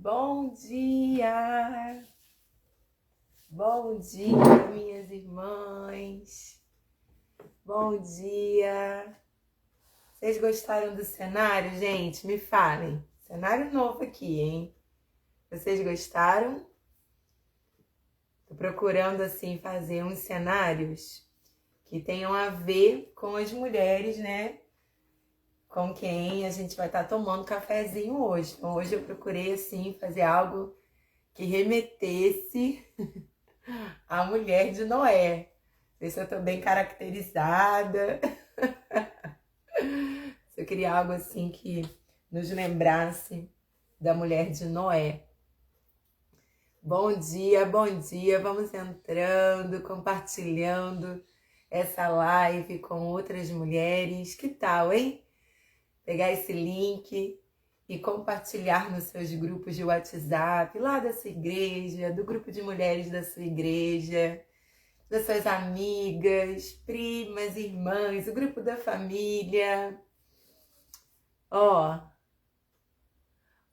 Bom dia! Bom dia, minhas irmãs! Bom dia! Vocês gostaram do cenário, gente? Me falem. Cenário novo aqui, hein? Vocês gostaram? Tô procurando, assim, fazer uns cenários que tenham a ver com as mulheres, né? Com quem a gente vai estar tomando cafezinho hoje. Então, hoje eu procurei, assim, fazer algo que remetesse à mulher de Noé. Ver se eu tô bem caracterizada. Se eu queria algo, assim, que nos lembrasse da mulher de Noé. Bom dia, bom dia. Vamos entrando, compartilhando essa live com outras mulheres. Que tal, hein? Pegar esse link e compartilhar nos seus grupos de WhatsApp, lá da sua igreja, do grupo de mulheres da sua igreja, das suas amigas, primas, irmãs, o grupo da família. Ó,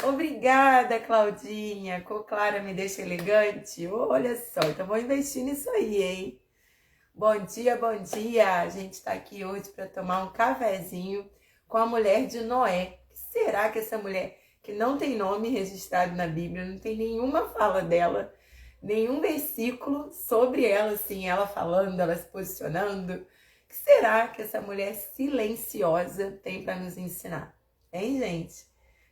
obrigada, Claudinha. Cor clara me deixa elegante. Olha só, então vou investir nisso aí, hein? Bom dia, bom dia. A gente está aqui hoje para tomar um cafezinho com a mulher de Noé. Será que essa mulher, que não tem nome registrado na Bíblia, não tem nenhuma fala dela, nenhum versículo sobre ela, assim, ela falando, ela se posicionando, o que será que essa mulher silenciosa tem para nos ensinar? Hein, gente?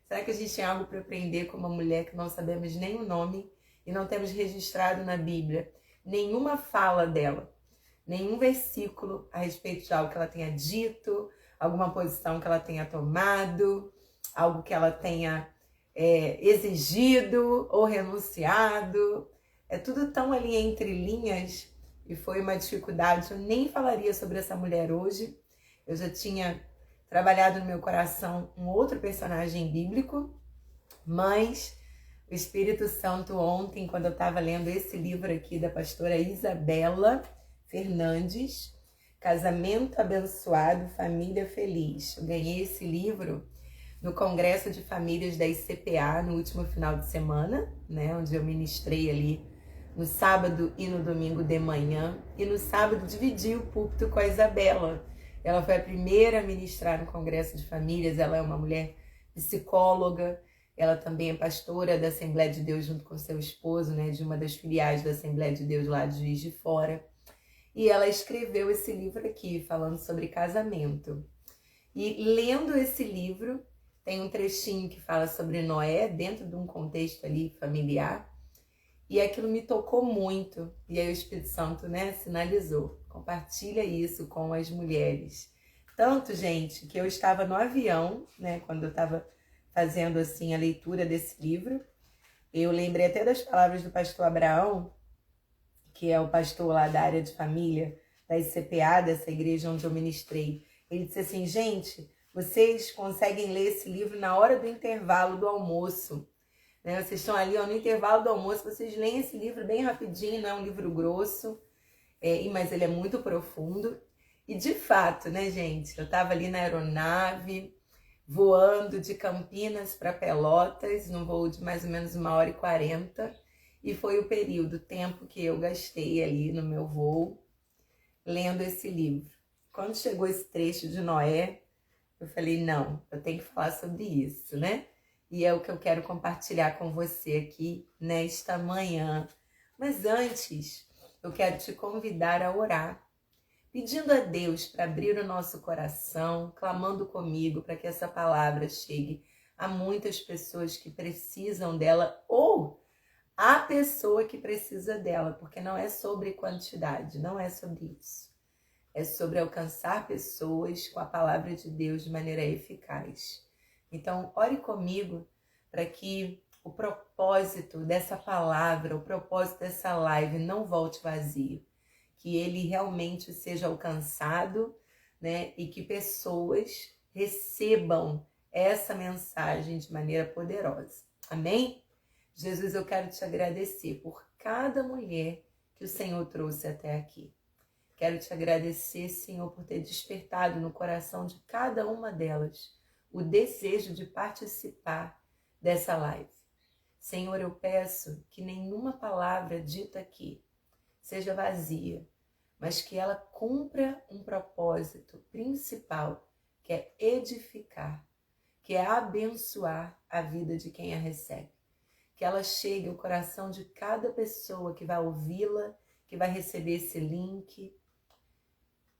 Será que a gente tem algo para aprender com uma mulher que não sabemos nem o nome e não temos registrado na Bíblia nenhuma fala dela, nenhum versículo a respeito de algo que ela tenha dito, alguma posição que ela tenha tomado, algo que ela tenha exigido ou renunciado? É tudo tão ali entre linhas e foi uma dificuldade. Eu nem falaria sobre essa mulher hoje. Eu já tinha trabalhado no meu coração um outro personagem bíblico, mas o Espírito Santo ontem, quando eu estava lendo esse livro aqui da pastora Isabela Fernandes, Casamento Abençoado, Família Feliz. Eu ganhei esse livro no Congresso de Famílias da ICPA no último final de semana, né, onde eu ministrei ali no sábado e no domingo de manhã. E no sábado dividi o púlpito com a Isabela. Ela foi a primeira a ministrar no Congresso de Famílias. Ela é uma mulher psicóloga. Ela também é pastora da Assembleia de Deus junto com seu esposo, né, de uma das filiais da Assembleia de Deus lá de Juiz de Fora. E ela escreveu esse livro aqui, falando sobre casamento. E lendo esse livro, tem um trechinho que fala sobre Noé, dentro de um contexto ali familiar. E aquilo me tocou muito. E aí o Espírito Santo, né, sinalizou. Compartilha isso com as mulheres. Tanto, gente, que eu estava no avião, né, quando eu estava fazendo assim a leitura desse livro. Eu lembrei até das palavras do pastor Abraão, que é o pastor lá da área de família, da ICPA, dessa igreja onde eu ministrei. Ele disse assim: gente, vocês conseguem ler esse livro na hora do intervalo do almoço, né? Vocês estão ali, ó, no intervalo do almoço, vocês leem esse livro bem rapidinho, não é um livro grosso, mas ele é muito profundo. E de fato, né, gente, eu estava ali na aeronave, voando de Campinas para Pelotas, num voo de mais ou menos 1h40, e foi o período, o tempo que eu gastei ali no meu voo, lendo esse livro. Quando chegou esse trecho de Noé, eu falei, não, eu tenho que falar sobre isso, né? E é o que eu quero compartilhar com você aqui nesta manhã. Mas antes, eu quero te convidar a orar, pedindo a Deus para abrir o nosso coração, clamando comigo para que essa palavra chegue a muitas pessoas que precisam dela ou a pessoa que precisa dela, porque não é sobre quantidade, não é sobre isso. É sobre alcançar pessoas com a palavra de Deus de maneira eficaz. Então, ore comigo para que o propósito dessa palavra, o propósito dessa live não volte vazio. Que ele realmente seja alcançado, né? E que pessoas recebam essa mensagem de maneira poderosa. Amém? Jesus, eu quero te agradecer por cada mulher que o Senhor trouxe até aqui. Quero te agradecer, Senhor, por ter despertado no coração de cada uma delas o desejo de participar dessa live. Senhor, eu peço que nenhuma palavra dita aqui seja vazia, mas que ela cumpra um propósito principal, que é edificar, que é abençoar a vida de quem a recebe. Que ela chegue ao coração de cada pessoa que vai ouvi-la, que vai receber esse link,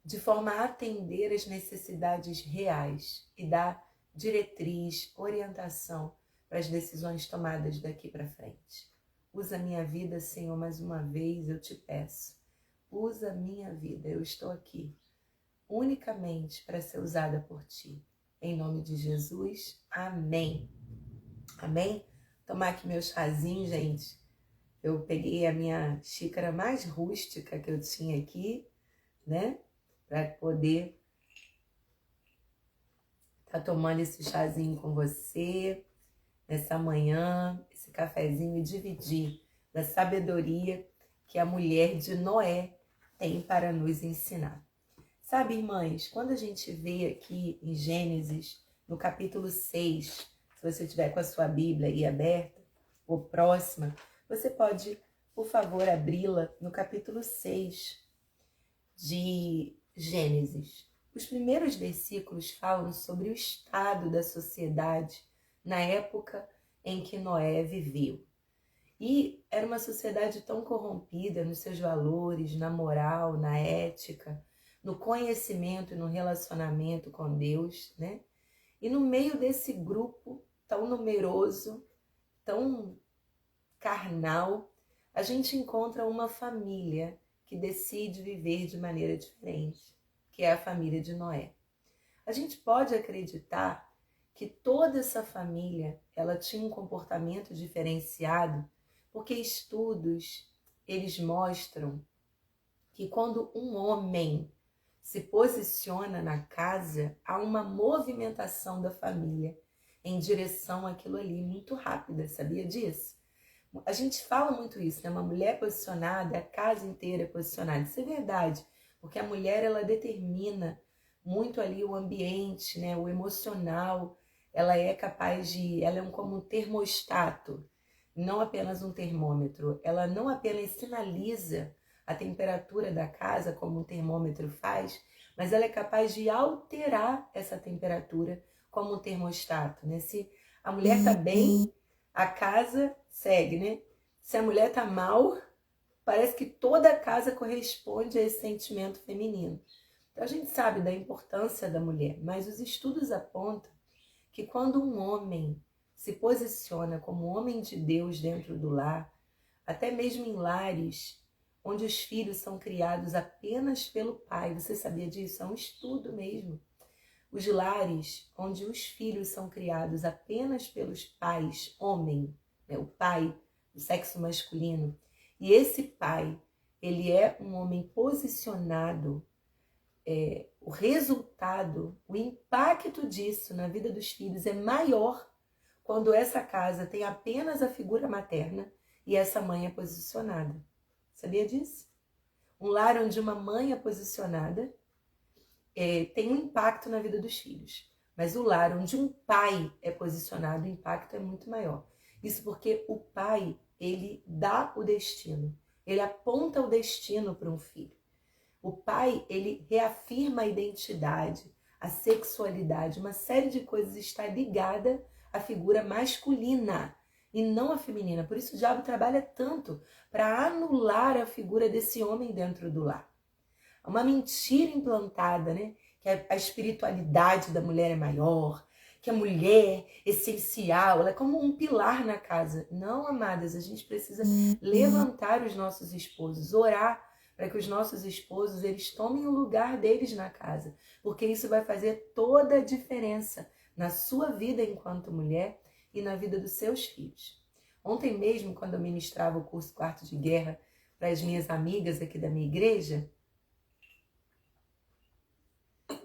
de forma a atender as necessidades reais e dar diretriz, orientação para as decisões tomadas daqui para frente. Usa a minha vida, Senhor, mais uma vez eu te peço. Usa a minha vida, eu estou aqui unicamente para ser usada por ti. Em nome de Jesus, amém. Amém? Tomar aqui meu chazinho, gente. Eu peguei a minha xícara mais rústica que eu tinha aqui, né? Para poder estar tomando esse chazinho com você nessa manhã, esse cafezinho e dividir da sabedoria que a mulher de Noé tem para nos ensinar. Sabe, irmãs, quando a gente vê aqui em Gênesis, no capítulo 6, se você tiver com a sua Bíblia aí aberta ou próxima, você pode, por favor, abri-la no capítulo 6 de Gênesis. Os primeiros versículos falam sobre o estado da sociedade na época em que Noé viveu. E era uma sociedade tão corrompida nos seus valores, na moral, na ética, no conhecimento e no relacionamento com Deus, né? E no meio desse grupo tão numeroso, tão carnal, a gente encontra uma família que decide viver de maneira diferente, que é a família de Noé. A gente pode acreditar que toda essa família, ela tinha um comportamento diferenciado, porque estudos, eles mostram que quando um homem se posiciona na casa, há uma movimentação da família em direção àquilo ali, muito rápida, sabia disso? A gente fala muito isso, né? Uma mulher posicionada, a casa inteira é posicionada. Isso é verdade, porque a mulher, ela determina muito ali o ambiente, né? O emocional, ela é capaz de, ela é como um termostato, não apenas um termômetro. Ela não apenas sinaliza a temperatura da casa, como um termômetro faz, mas ela é capaz de alterar essa temperatura como um termostato, né? Se a mulher está bem, a casa segue, né? Se a mulher está mal, parece que toda a casa corresponde a esse sentimento feminino. Então a gente sabe da importância da mulher, mas os estudos apontam que quando um homem se posiciona como homem de Deus dentro do lar, até mesmo em lares onde os filhos são criados apenas pelo pai. Você sabia disso? É um estudo mesmo. Os lares onde os filhos são criados apenas pelos pais, homem, né? O pai do sexo masculino. E esse pai, ele é um homem posicionado. O resultado, o impacto disso na vida dos filhos é maior quando essa casa tem apenas a figura materna e essa mãe é posicionada. Sabia disso? Um lar onde uma mãe é posicionada tem um impacto na vida dos filhos. Mas o lar onde um pai é posicionado, o impacto é muito maior. Isso porque o pai, ele dá o destino. Ele aponta o destino para um filho. O pai, ele reafirma a identidade, a sexualidade. Uma série de coisas está ligada à figura masculina e não a feminina. Por isso o diabo trabalha tanto para anular a figura desse homem dentro do lar. Uma mentira implantada, né? Que a espiritualidade da mulher é maior, que a mulher é essencial, ela é como um pilar na casa. Não, amadas, a gente precisa levantar os nossos esposos, orar para que os nossos esposos, eles tomem o lugar deles na casa, porque isso vai fazer toda a diferença na sua vida enquanto mulher e na vida dos seus filhos. Ontem mesmo, quando eu ministrava o curso Quarto de Guerra para as minhas amigas aqui da minha igreja,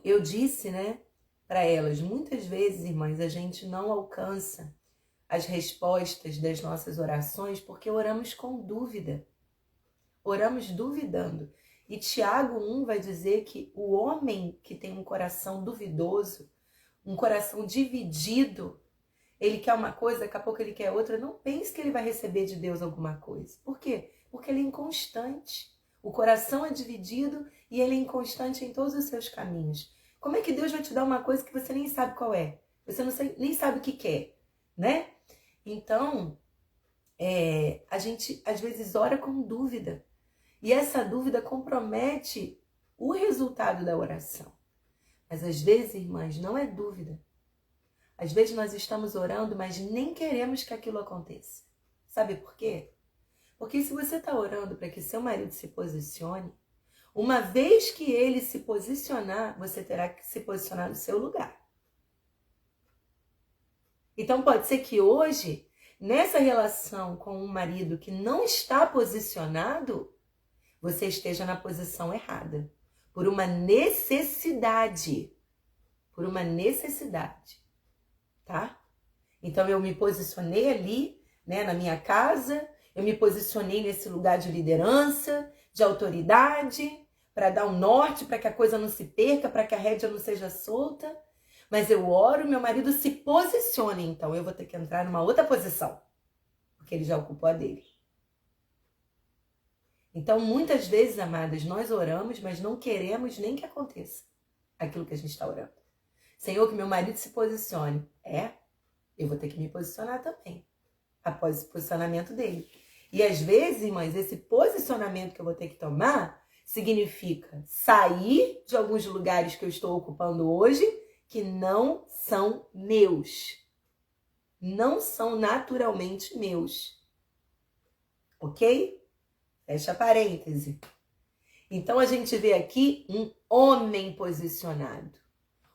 eu disse, né, para elas, muitas vezes, irmãs, a gente não alcança as respostas das nossas orações porque oramos com dúvida. Oramos duvidando. E Tiago 1 vai dizer que o homem que tem um coração duvidoso, um coração dividido, ele quer uma coisa, daqui a pouco ele quer outra, não pense que ele vai receber de Deus alguma coisa. Por quê? Porque ele é inconstante. O coração é dividido e ele é inconstante em todos os seus caminhos. Como é que Deus vai te dar uma coisa que você nem sabe qual é? Você nem sabe o que quer, né? Então, a gente às vezes ora com dúvida. E essa dúvida compromete o resultado da oração. Mas às vezes, irmãs, não é dúvida. Às vezes nós estamos orando, mas nem queremos que aquilo aconteça. Sabe por quê? Porque se você está orando para que seu marido se posicione, uma vez que ele se posicionar, você terá que se posicionar no seu lugar. Então pode ser que hoje, nessa relação com um marido que não está posicionado, você esteja na posição errada. Por uma necessidade. Por uma necessidade. Tá? Então eu me posicionei ali, né, na minha casa, eu me posicionei nesse lugar de liderança, de autoridade, para dar um norte, para que a coisa não se perca, para que a rédea não seja solta. Mas eu oro, meu marido se posicione, então eu vou ter que entrar numa outra posição, porque ele já ocupou a dele. Então, muitas vezes, amadas, nós oramos, mas não queremos nem que aconteça aquilo que a gente está orando. Senhor, que meu marido se posicione. Eu vou ter que me posicionar também, após o posicionamento dele. E às vezes, irmãs, esse posicionamento que eu vou ter que tomar significa sair de alguns lugares que eu estou ocupando hoje, que não são meus. Não são naturalmente meus. Ok? Fecha parêntese. Então a gente vê aqui um homem posicionado,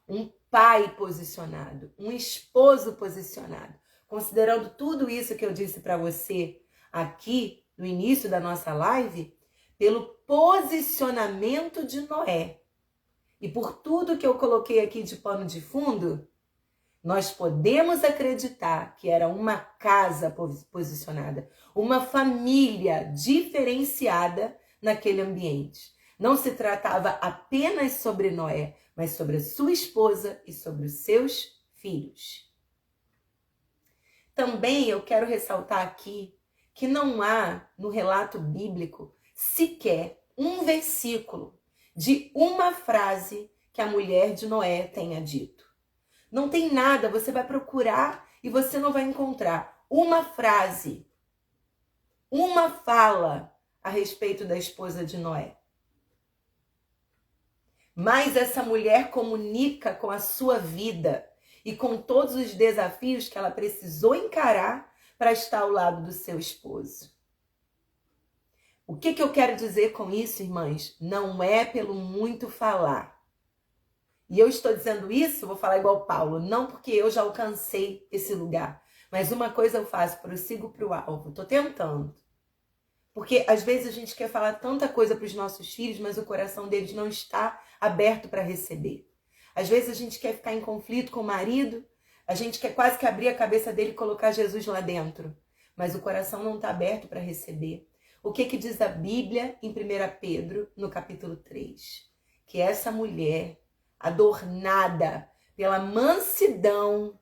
um pai posicionado, um esposo posicionado. Considerando tudo isso que eu disse para você aqui no início da nossa live, pelo posicionamento de Noé e por tudo que eu coloquei aqui de pano de fundo, nós podemos acreditar que era uma casa posicionada, uma família diferenciada naquele ambiente. Não se tratava apenas sobre Noé, mas sobre a sua esposa e sobre os seus filhos. Também eu quero ressaltar aqui que não há no relato bíblico sequer um versículo de uma frase que a mulher de Noé tenha dito. Não tem nada, você vai procurar e você não vai encontrar uma frase, uma fala a respeito da esposa de Noé. Mas essa mulher comunica com a sua vida e com todos os desafios que ela precisou encarar para estar ao lado do seu esposo. O que eu quero dizer com isso, irmãs? Não é pelo muito falar. E eu estou dizendo isso, vou falar igual Paulo, não porque eu já alcancei esse lugar, mas uma coisa eu faço, prossigo para o alvo, estou tentando. Porque às vezes a gente quer falar tanta coisa para os nossos filhos, mas o coração deles não está aberto para receber. Às vezes a gente quer ficar em conflito com o marido, a gente quer quase que abrir a cabeça dele e colocar Jesus lá dentro, mas o coração não está aberto para receber. O que diz a Bíblia em 1 Pedro, no capítulo 3? Que essa mulher, adornada pela mansidão,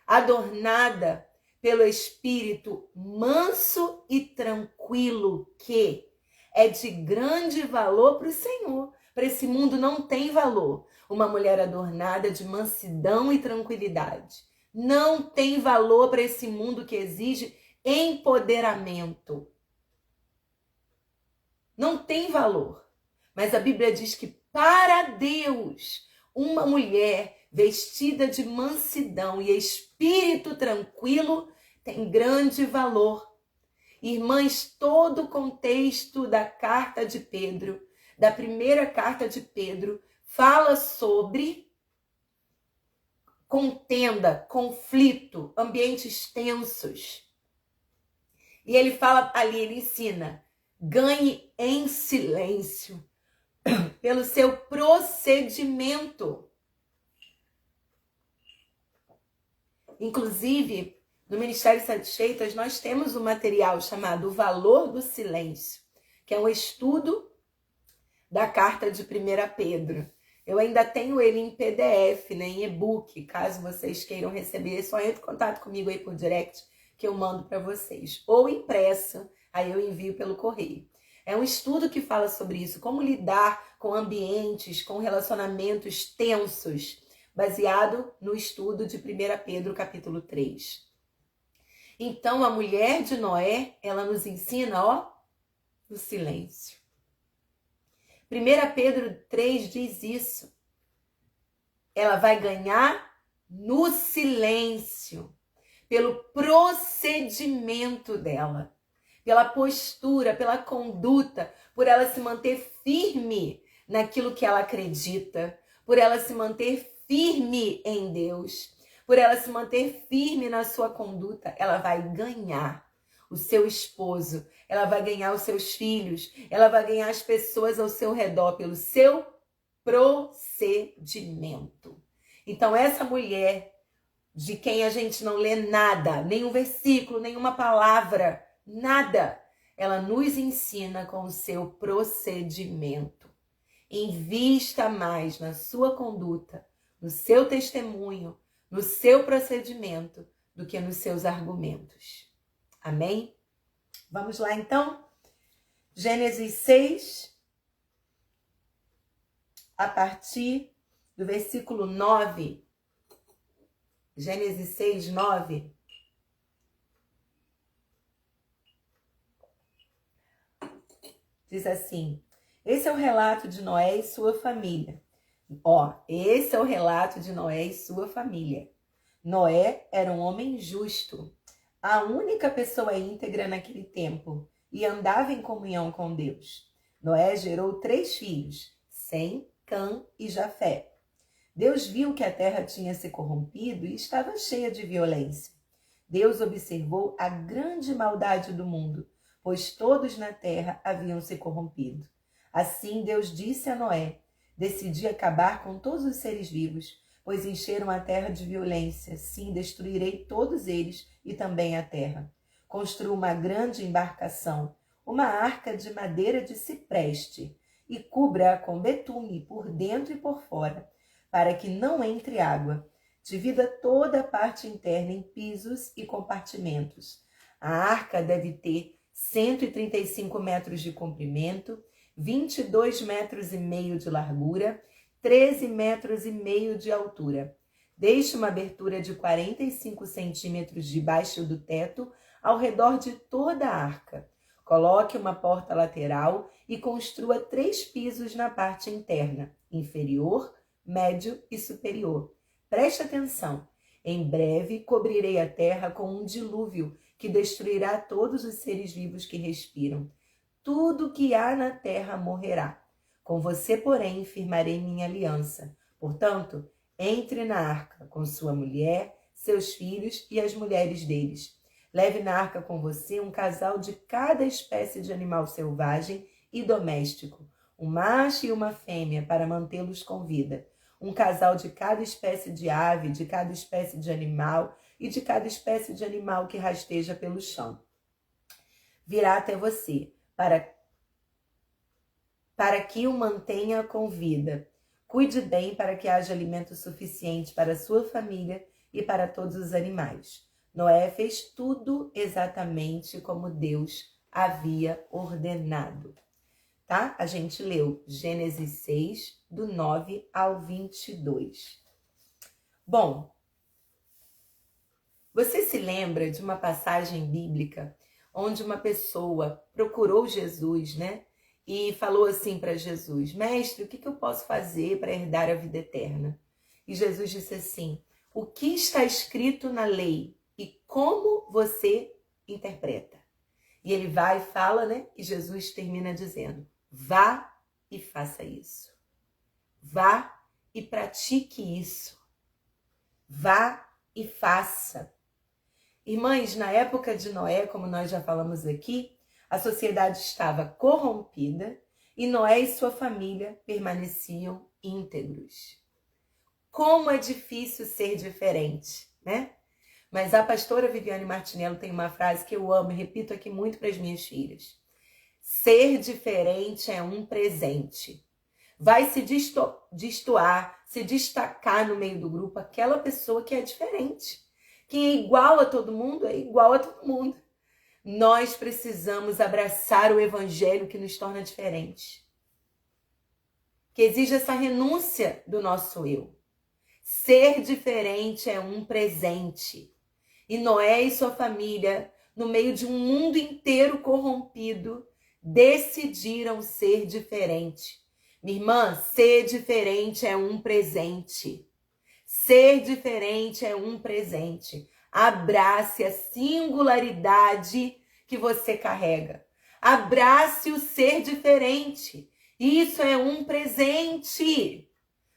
adornada pelo espírito manso e tranquilo, que é de grande valor para o Senhor. Para esse mundo não tem valor uma mulher adornada de mansidão e tranquilidade. Não tem valor para esse mundo que exige empoderamento. Não tem valor. Mas a Bíblia diz que para Deus, uma mulher vestida de mansidão e espírito tranquilo tem grande valor. Irmãs, todo o contexto da carta de Pedro, da primeira carta de Pedro, fala sobre contenda, conflito, ambientes tensos. E ele fala ali, ele ensina, ganhe em silêncio pelo seu procedimento. Inclusive, no Ministério Satisfeitas, nós temos um material chamado O Valor do Silêncio, que é um estudo da carta de 1 Pedro. Eu ainda tenho ele em PDF, né, em e-book, caso vocês queiram receber, é só entre em contato comigo aí por direct que eu mando para vocês. Ou impresso, aí eu envio pelo correio. É um estudo que fala sobre isso, como lidar com ambientes, com relacionamentos tensos, baseado no estudo de 1 Pedro capítulo 3. Então, a mulher de Noé, ela nos ensina, ó, no silêncio. 1 Pedro 3 diz isso. Ela vai ganhar no silêncio, pelo procedimento dela, pela postura, pela conduta, por ela se manter firme naquilo que ela acredita, por ela se manter firme em Deus, por ela se manter firme na sua conduta, ela vai ganhar o seu esposo, ela vai ganhar os seus filhos, ela vai ganhar as pessoas ao seu redor pelo seu procedimento. Então, essa mulher de quem a gente não lê nada, nenhum versículo, nenhuma palavra, nada, ela nos ensina com o seu procedimento. Invista mais na sua conduta, no seu testemunho, no seu procedimento, do que nos seus argumentos. Amém? Vamos lá, então? Gênesis 6, a partir do versículo 9. Gênesis 6, 9. Diz assim: esse é o relato de Noé e sua família. Esse é o relato de Noé e sua família. Noé era um homem justo, a única pessoa íntegra naquele tempo, e andava em comunhão com Deus. Noé gerou 3 filhos, Sem, Cã e Jafé. Deus viu que a terra tinha se corrompido e estava cheia de violência. Deus observou a grande maldade do mundo, pois todos na terra haviam se corrompido. Assim Deus disse a Noé: decidi acabar com todos os seres vivos, pois encheram a terra de violência. Sim, destruirei todos eles e também a terra. Construa uma grande embarcação, uma arca de madeira de cipreste, e cubra-a com betume por dentro e por fora, para que não entre água. Divida toda a parte interna em pisos e compartimentos. A arca deve ter 135 metros de comprimento, 22 metros e meio de largura, 13 metros e meio de altura. Deixe uma abertura de 45 centímetros debaixo do teto, ao redor de toda a arca. Coloque uma porta lateral e construa 3 pisos na parte interna, inferior, médio e superior. Preste atenção. Em breve cobrirei a terra com um dilúvio que destruirá todos os seres vivos que respiram. Tudo que há na terra morrerá. Com você, porém, firmarei minha aliança. Portanto, entre na arca com sua mulher, seus filhos e as mulheres deles. Leve na arca com você um casal de cada espécie de animal selvagem e doméstico, um macho e uma fêmea para mantê-los com vida. Um casal de cada espécie de ave, de cada espécie de animal e de cada espécie de animal que rasteja pelo chão. Virá até você, para que o mantenha com vida. Cuide bem para que haja alimento suficiente para a sua família e para todos os animais. Noé fez tudo exatamente como Deus havia ordenado. Tá? A gente leu Gênesis 6, do 9 ao 22. Bom, você se lembra de uma passagem bíblica onde uma pessoa procurou Jesus, né? E falou assim para Jesus: mestre, o que eu posso fazer para herdar a vida eterna? E Jesus disse assim: o que está escrito na lei e como você interpreta? E ele vai e fala, né? E Jesus termina dizendo: vá e faça isso. Vá e pratique isso. Vá e faça. Irmãs, na época de Noé, como nós já falamos aqui, a sociedade estava corrompida e Noé e sua família permaneciam íntegros. Como é difícil ser diferente, né? Mas a pastora Viviane Martinello tem uma frase que eu amo e repito aqui muito para as minhas filhas. Ser diferente é um presente. vai se destoar, se destacar no meio do grupo aquela pessoa que é diferente. Quem é igual a todo mundo é igual a todo mundo. Nós precisamos abraçar o evangelho que nos torna diferentes, que exige essa renúncia do nosso eu. Ser diferente é um presente. E Noé e sua família, no meio de um mundo inteiro corrompido, decidiram ser diferente. Minha irmã, ser diferente é um presente. Ser diferente é um presente. Abrace a singularidade que você carrega. Abrace o ser diferente. Isso é um presente.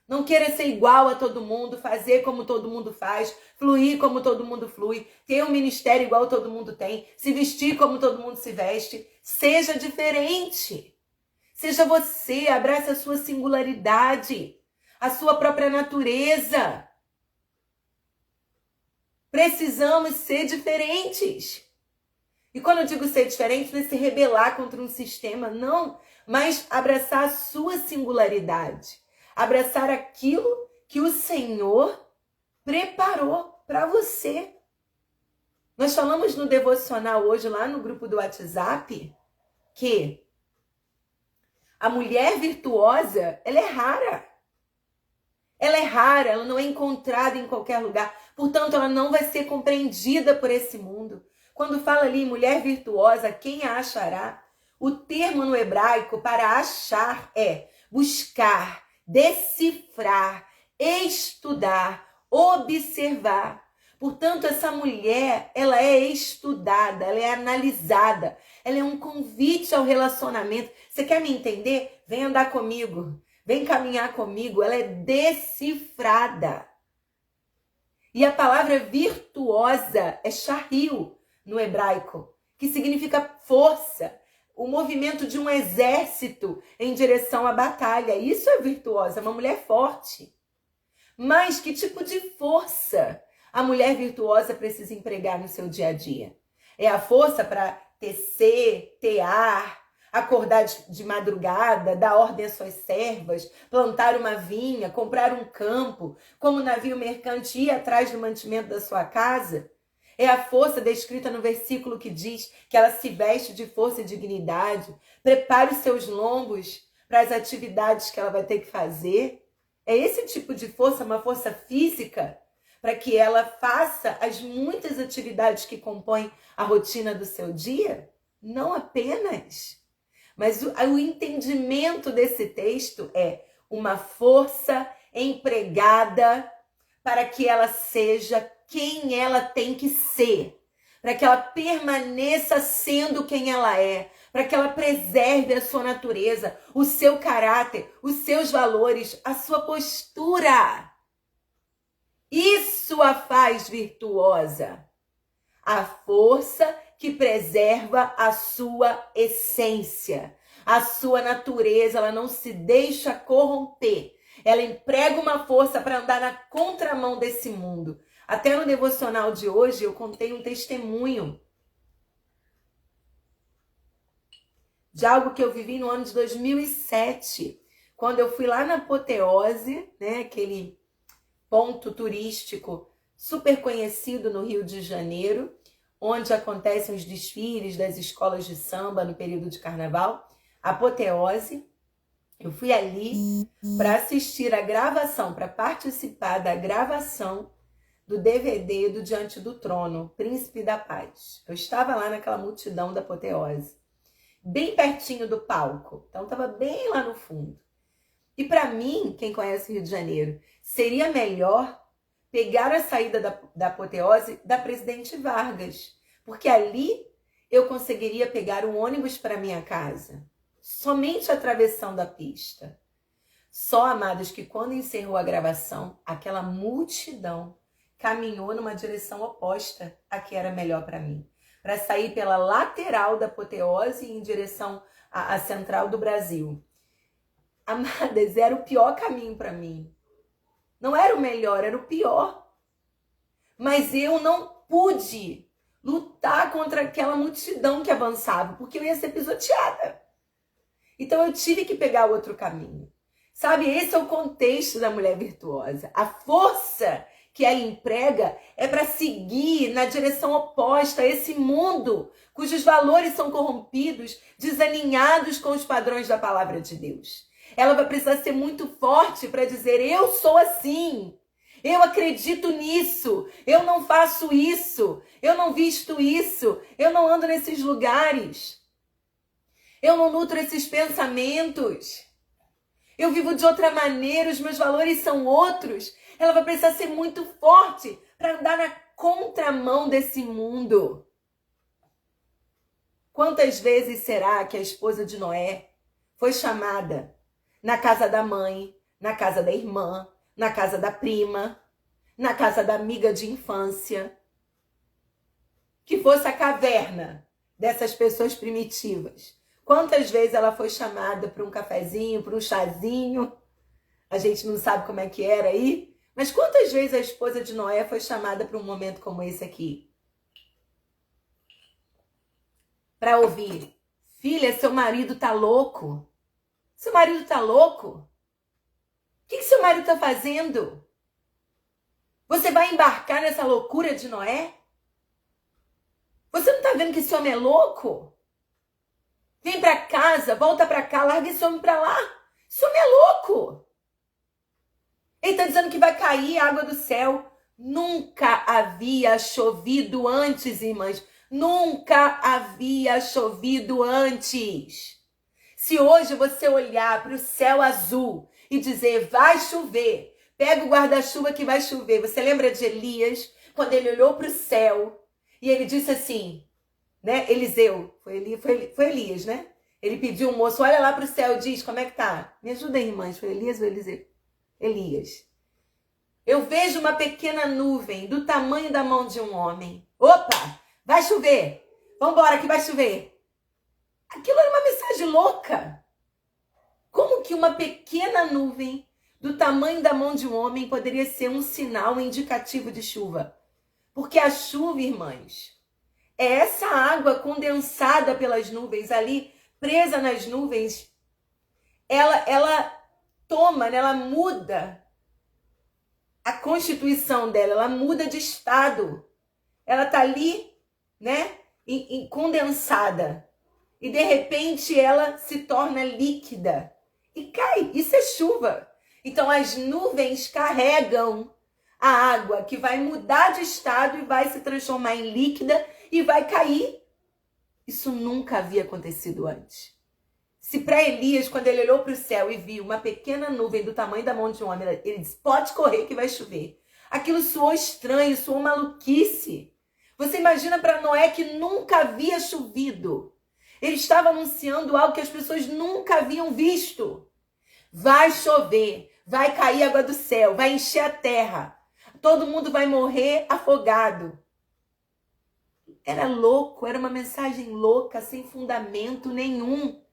Não queira ser igual a todo mundo, fazer como todo mundo faz, fluir como todo mundo flui, ter um ministério igual todo mundo tem, se vestir como todo mundo se veste. Seja diferente. Seja você, abrace a sua singularidade, a sua própria natureza. Precisamos ser diferentes. E quando eu digo ser diferente, não é se rebelar contra um sistema, não. Mas abraçar a sua singularidade. Abraçar aquilo que o Senhor preparou para você. Nós falamos no devocional hoje, lá no grupo do WhatsApp, que a mulher virtuosa, ela é rara. Ela é rara, ela não é encontrada em qualquer lugar. Portanto, ela não vai ser compreendida por esse mundo. Quando fala ali mulher virtuosa, quem a achará? O termo no hebraico para achar é buscar, decifrar, estudar, observar. Portanto, essa mulher, ela é estudada, ela é analisada, ela é um convite ao relacionamento. Você quer me entender? Vem andar comigo, vem caminhar comigo. Ela é decifrada. E a palavra virtuosa é shahil no hebraico, que significa força, o movimento de um exército em direção à batalha. Isso é virtuosa, é uma mulher forte. Mas que tipo de força a mulher virtuosa precisa empregar no seu dia a dia? É a força para tecer, tear, acordar de madrugada, dar ordem às suas servas, plantar uma vinha, comprar um campo, como navio mercante ir atrás do mantimento da sua casa? É a força descrita no versículo que diz que ela se veste de força e dignidade, prepara os seus lombos para as atividades que ela vai ter que fazer. É esse tipo de força, uma força física, para que ela faça as muitas atividades que compõem a rotina do seu dia? Não apenas. Mas o entendimento desse texto é uma força empregada para que ela seja quem ela tem que ser, para que ela permaneça sendo quem ela é, para que ela preserve a sua natureza, o seu caráter, os seus valores, a sua postura. Isso a faz virtuosa. A força que preserva a sua essência, a sua natureza. Ela não se deixa corromper. Ela emprega uma força para andar na contramão desse mundo. Até no devocional de hoje eu contei um testemunho de algo que eu vivi no ano de 2007, quando eu fui lá na Apoteose, né, aquele ponto turístico super conhecido no Rio de Janeiro, onde acontecem os desfiles das escolas de samba no período de carnaval. Apoteose. Eu fui ali para assistir a gravação, para participar da gravação do DVD do Diante do Trono, Príncipe da Paz. Eu estava lá naquela multidão da Apoteose, bem pertinho do palco. Então estava bem lá no fundo. E para mim, quem conhece o Rio de Janeiro, seria melhor pegar a saída da Apoteose da Presidente Vargas, porque ali eu conseguiria pegar um ônibus para minha casa, somente atravessando a pista. Só, amados, que quando encerrou a gravação, aquela multidão caminhou numa direção oposta à que era melhor para mim, para sair pela lateral da Apoteose em direção à central do Brasil. Amadas, era o pior caminho para mim. Não era o melhor, era o pior. Mas eu não pude lutar contra aquela multidão que avançava, porque eu ia ser pisoteada. Então eu tive que pegar outro caminho. Sabe, esse é o contexto da mulher virtuosa. A força que ela emprega é para seguir na direção oposta a esse mundo, cujos valores são corrompidos, desalinhados com os padrões da palavra de Deus. Ela vai precisar ser muito forte para dizer: eu sou assim, eu acredito nisso, eu não faço isso, eu não visto isso, eu não ando nesses lugares, eu não nutro esses pensamentos, eu vivo de outra maneira, os meus valores são outros. Ela vai precisar ser muito forte para andar na contramão desse mundo. Quantas vezes será que a esposa de Noé foi chamada na casa da mãe, na casa da irmã, na casa da prima, na casa da amiga de infância, que fosse a caverna dessas pessoas primitivas? Quantas vezes ela foi chamada para um cafezinho, para um chazinho? A gente não sabe como é que era aí, mas quantas vezes a esposa de Noé foi chamada para um momento como esse aqui? Para ouvir: filha, seu marido tá louco. Seu marido tá louco? O que seu marido tá fazendo? Você vai embarcar nessa loucura de Noé? Você não tá vendo que esse homem é louco? Vem para casa, volta para cá, larga esse homem para lá. Esse homem é louco. Ele está dizendo que vai cair a água do céu. Nunca havia chovido antes, irmãs. Nunca havia chovido antes. Se hoje você olhar para o céu azul e dizer: vai chover, pega o guarda-chuva que vai chover. Você lembra de Elias, quando ele olhou para o céu e ele disse assim, né? Eliseu, foi Elias, né? Ele pediu um moço: olha lá para o céu e diz, como é que tá? Me ajuda aí, irmãs, foi Elias ou Eliseu? Elias. Eu vejo uma pequena nuvem do tamanho da mão de um homem. Opa, vai chover. Vambora que vai chover. Aquilo era uma mensagem louca. Como que uma pequena nuvem do tamanho da mão de um homem poderia ser um sinal indicativo de chuva? Porque a chuva, irmãs, é essa água condensada pelas nuvens ali, presa nas nuvens. Ela toma, ela muda a constituição dela, ela muda de estado. Ela tá ali, né, condensada. E de repente ela se torna líquida e cai. Isso é chuva. Então as nuvens carregam a água que vai mudar de estado e vai se transformar em líquida e vai cair. Isso nunca havia acontecido antes. Se para Elias, quando ele olhou para o céu e viu uma pequena nuvem do tamanho da mão de um homem, ele disse: pode correr que vai chover. Aquilo soou estranho, soou maluquice. Você imagina para Noé, que nunca havia chovido. Ele estava anunciando algo que as pessoas nunca haviam visto. Vai chover, vai cair água do céu, vai encher a terra. Todo mundo vai morrer afogado. Era louco, era uma mensagem louca, sem fundamento nenhum.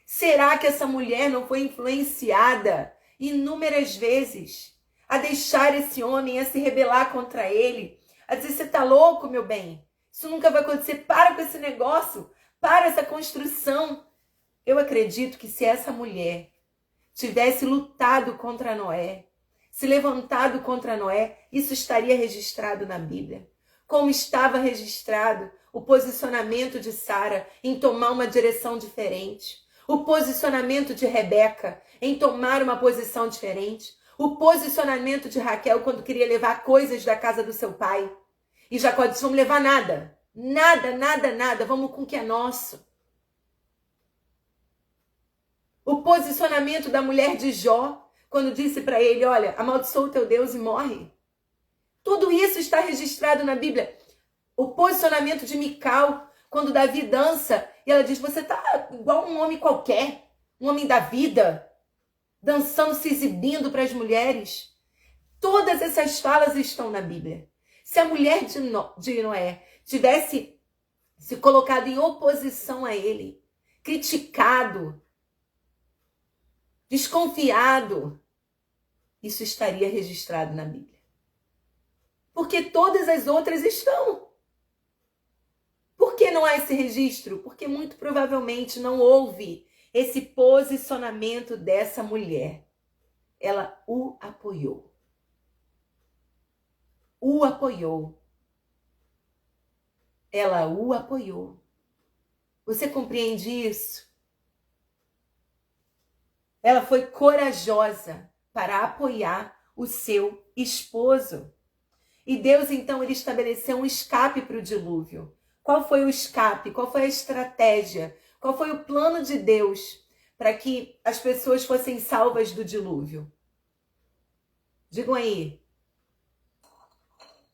Será que essa mulher não foi influenciada inúmeras vezes a deixar esse homem, a se rebelar contra ele, a dizer: você tá louco, meu bem? Isso nunca vai acontecer, para com esse negócio, para essa construção. Eu acredito que se essa mulher tivesse lutado contra Noé, se levantado contra Noé, isso estaria registrado na Bíblia. Como estava registrado o posicionamento de Sara em tomar uma direção diferente, o posicionamento de Rebeca em tomar uma posição diferente, o posicionamento de Raquel quando queria levar coisas da casa do seu pai. E Jacó disse: vamos levar nada, nada, nada, nada, vamos com o que é nosso. O posicionamento da mulher de Jó, quando disse para ele: olha, amaldiçoa o teu Deus e morre. Tudo isso está registrado na Bíblia. O posicionamento de Mical, quando Davi dança, e ela diz: você está igual um homem qualquer, um homem da vida, dançando, se exibindo para as mulheres. Todas essas falas estão na Bíblia. Se a mulher de Noé tivesse se colocado em oposição a ele, criticado, desconfiado, isso estaria registrado na Bíblia. Porque todas as outras estão. Por que não há esse registro? Porque muito provavelmente não houve esse posicionamento dessa mulher. ela o apoiou. O apoiou. Ela o apoiou. Você compreende isso? Ela foi corajosa para apoiar o seu esposo. E Deus, então, ele estabeleceu um escape para o dilúvio. Qual foi o escape? Qual foi a estratégia? Qual foi o plano de Deus para que as pessoas fossem salvas do dilúvio? Digam aí.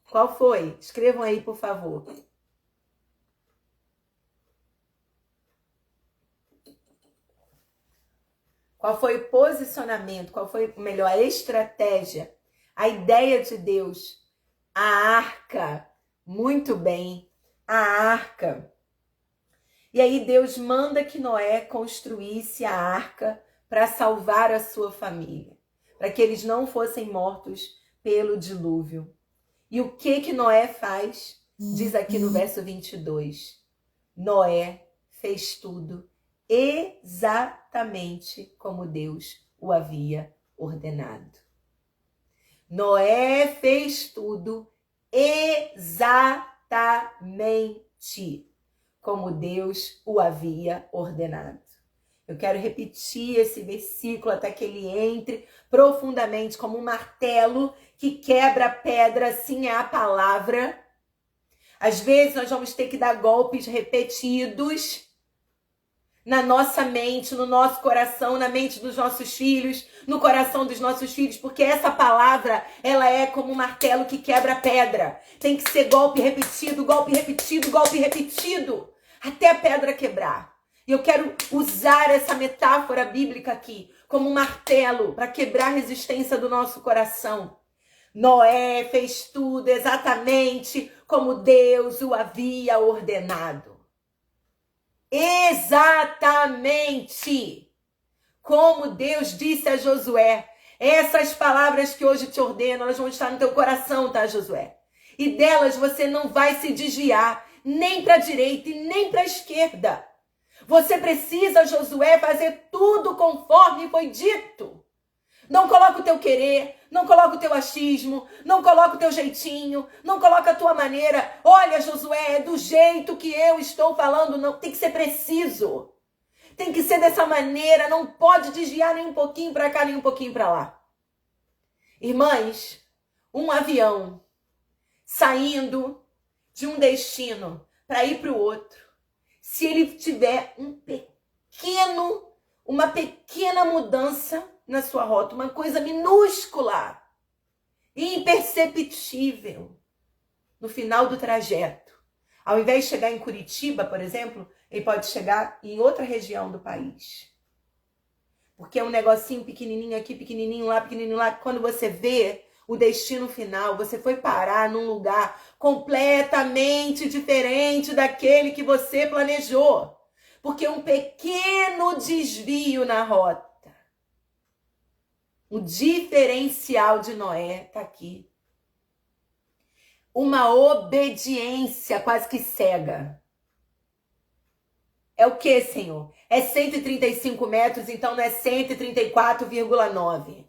Qual foi? Escrevam aí, por favor. Qual foi o posicionamento? Qual foi, melhor, a estratégia? A ideia de Deus? A arca. Muito bem. A arca. E aí Deus manda que Noé construísse a arca para salvar a sua família. Para que eles não fossem mortos pelo dilúvio. E o que Noé faz? Diz aqui no verso 22. Noé fez tudo exatamente como Deus o havia ordenado. Noé fez tudo exatamente como Deus o havia ordenado. Eu quero repetir esse versículo até que ele entre profundamente como um martelo que quebra a pedra, assim é a palavra. Às vezes nós vamos ter que dar golpes repetidos na nossa mente, no nosso coração, na mente dos nossos filhos, no coração dos nossos filhos, porque essa palavra, ela é como um martelo que quebra a pedra. Tem que ser golpe repetido, golpe repetido, golpe repetido, até a pedra quebrar. E eu quero usar essa metáfora bíblica aqui como um martelo para quebrar a resistência do nosso coração. Noé fez tudo exatamente como Deus o havia ordenado. Exatamente como Deus disse a Josué. Essas palavras que hoje te ordeno, elas vão estar no teu coração, tá, Josué? E delas você não vai se desviar nem para a direita e nem para a esquerda. Você precisa, Josué, fazer tudo conforme foi dito. Não coloca o teu querer, não coloca o teu achismo, não coloca o teu jeitinho, não coloca a tua maneira. Olha, Josué, é do jeito que eu estou falando, não. Tem que ser preciso. Tem que ser dessa maneira, não pode desviar nem um pouquinho para cá, nem um pouquinho para lá. Irmãs, um avião saindo de um destino para ir para o outro, se ele tiver uma pequena mudança na sua rota, uma coisa minúscula, imperceptível, no final do trajeto, ao invés de chegar em Curitiba, por exemplo, ele pode chegar em outra região do país. Porque é um negocinho pequenininho aqui, pequenininho lá, quando você vê o destino final, você foi parar num lugar completamente diferente daquele que você planejou. Porque um pequeno desvio na rota, o diferencial de Noé está aqui. Uma obediência quase que cega. É o que, Senhor? É 135 metros, então não é 134,9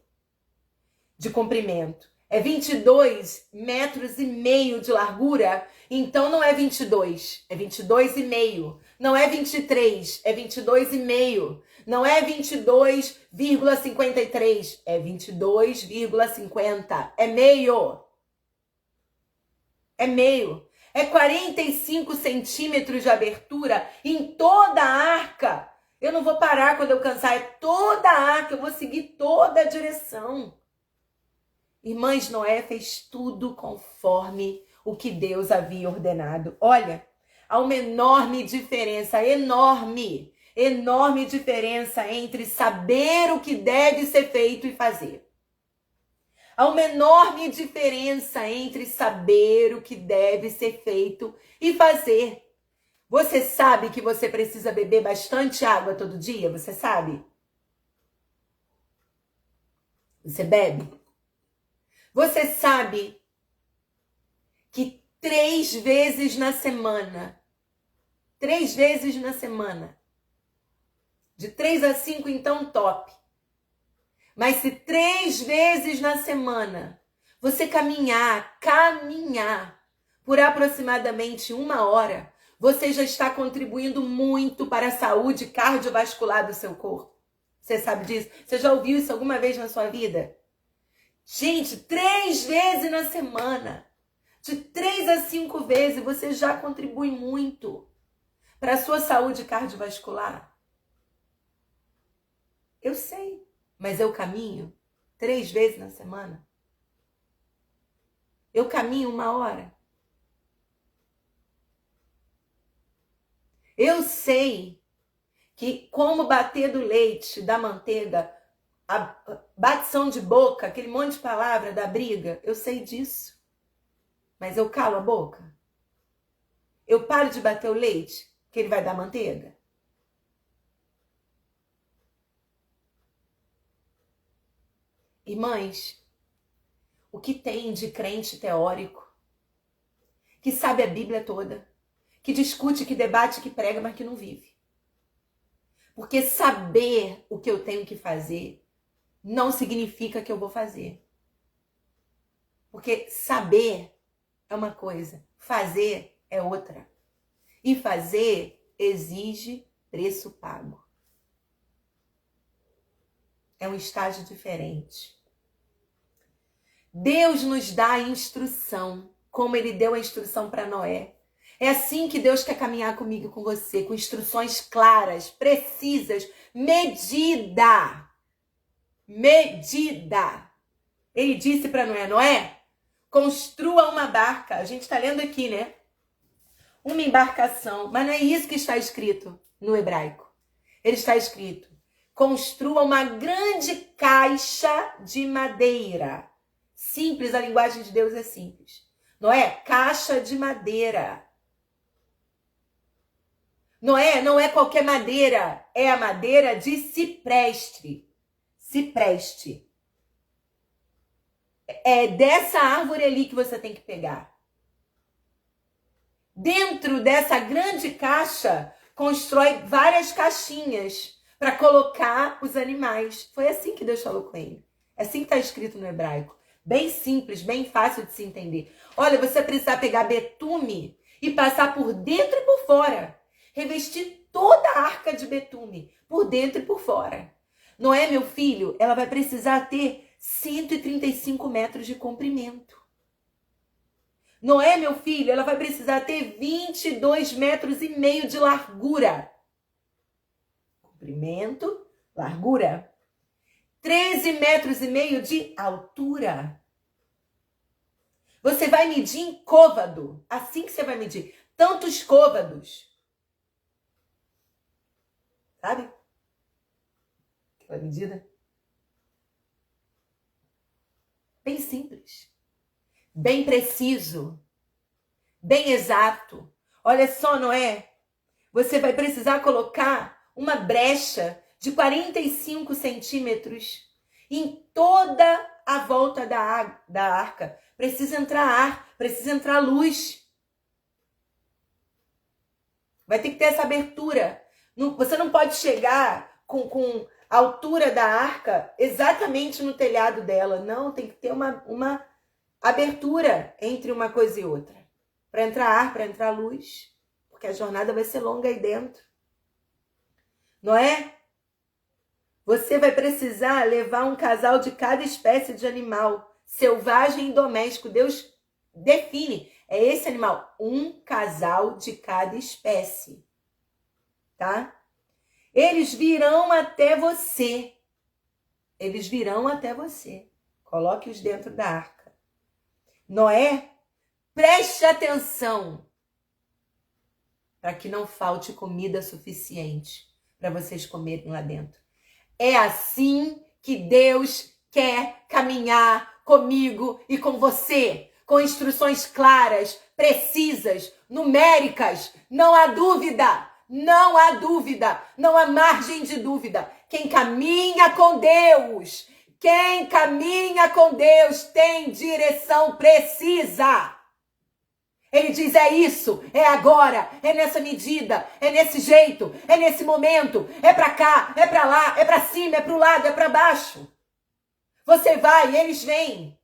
de comprimento. É 22 metros e meio de largura, então não é 22, é 22,5. Não é 23, é 22,5. Não é 22,53, é 22,50. É meio. É meio. É 45 centímetros de abertura em toda a arca. Eu não vou parar quando eu cansar, é toda a arca, eu vou seguir toda a direção. Irmãs, Noé fez tudo conforme o que Deus havia ordenado. Olha, há uma enorme diferença, enorme diferença entre saber o que deve ser feito e fazer. Há uma enorme diferença entre saber o que deve ser feito e fazer. Você sabe que você precisa beber bastante água todo dia? Você sabe? Você bebe? Você sabe que 3 vezes na semana, de 3 a 5, então top, Mas se 3 vezes na semana você caminhar por aproximadamente 1 hora, você já está contribuindo muito para a saúde cardiovascular do seu corpo. Você sabe disso? Você já ouviu isso alguma vez na sua vida? Gente, 3 vezes na semana, de 3 a 5 vezes, você já contribui muito para a sua saúde cardiovascular. Eu sei, mas eu caminho 3 vezes na semana. Eu caminho 1 hora. Eu sei que como bater do leite, da manteiga, a batição de boca, aquele monte de palavra da briga, eu sei disso. Mas eu calo a boca? Eu paro de bater o leite, que ele vai dar manteiga? Irmãs, o que tem de crente teórico, que sabe a Bíblia toda, que discute, que debate, que prega, mas que não vive? Porque saber o que eu tenho que fazer não significa que eu vou fazer. Porque saber é uma coisa, fazer é outra. E fazer exige preço pago. É um estágio diferente. Deus nos dá a instrução, como ele deu a instrução para Noé. É assim que Deus quer caminhar comigo e com você, com instruções claras, precisas, medida. Ele disse para Noé, construa uma barca. A gente está lendo aqui, né? Uma embarcação, mas não é isso que está escrito no hebraico. Ele está escrito, construa uma grande caixa de madeira. Simples, a linguagem de Deus é simples. Noé, caixa de madeira. Noé, não é qualquer madeira, é a madeira de cipreste. Cipreste. É dessa árvore ali que você tem que pegar. Dentro dessa grande caixa, constrói várias caixinhas para colocar os animais. Foi assim que Deus falou com ele. É assim que está escrito no hebraico. Bem simples, bem fácil de se entender. Olha, você precisa pegar betume e passar por dentro e por fora. Revestir toda a arca de betume, por dentro e por fora. Noé, meu filho, ela vai precisar ter 135 metros de comprimento. Noé, meu filho, ela vai precisar ter 22 metros e meio de largura. Comprimento, largura. 13 metros e meio de altura. Você vai medir em côvado. Assim que você vai medir. Tantos côvados. Sabe? Aquela medida. Bem simples. Bem preciso. Bem exato. Olha só, Noé. Você vai precisar colocar uma brecha de 45 centímetros em toda a volta da arca. Precisa entrar ar, precisa entrar luz. Vai ter que ter essa abertura. Você não pode chegar com a altura da arca exatamente no telhado dela. Não, tem que ter uma abertura entre uma coisa e outra. Para entrar ar, para entrar luz. Porque a jornada vai ser longa aí dentro. Não é? Você vai precisar levar um casal de cada espécie de animal, selvagem e doméstico. Deus define, é esse animal, um casal de cada espécie, tá? Eles virão até você. Eles virão até você. Coloque-os dentro da arca. Noé, preste atenção para que não falte comida suficiente para vocês comerem lá dentro. É assim que Deus quer caminhar comigo e com você, com instruções claras, precisas, numéricas. Não há dúvida, não há dúvida, não há margem de dúvida. Quem caminha com Deus tem direção precisa. Ele diz, é isso, é agora, é nessa medida, é nesse jeito, é nesse momento, é pra cá, é pra lá, é pra cima, é pro lado, é pra baixo. Você vai, eles vêm.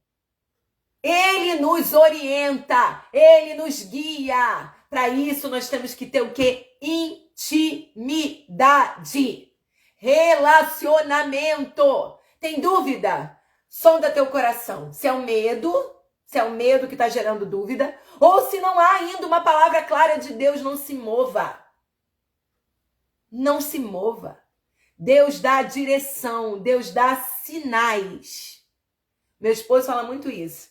Ele nos orienta, ele nos guia. Para isso nós temos que ter o quê? Intimidade. Relacionamento. Tem dúvida? Sonda teu coração. Se é o medo que está gerando dúvida, ou se não há ainda uma palavra clara de Deus, não se mova. Não se mova. Deus dá direção, Deus dá sinais. Meu esposo fala muito isso.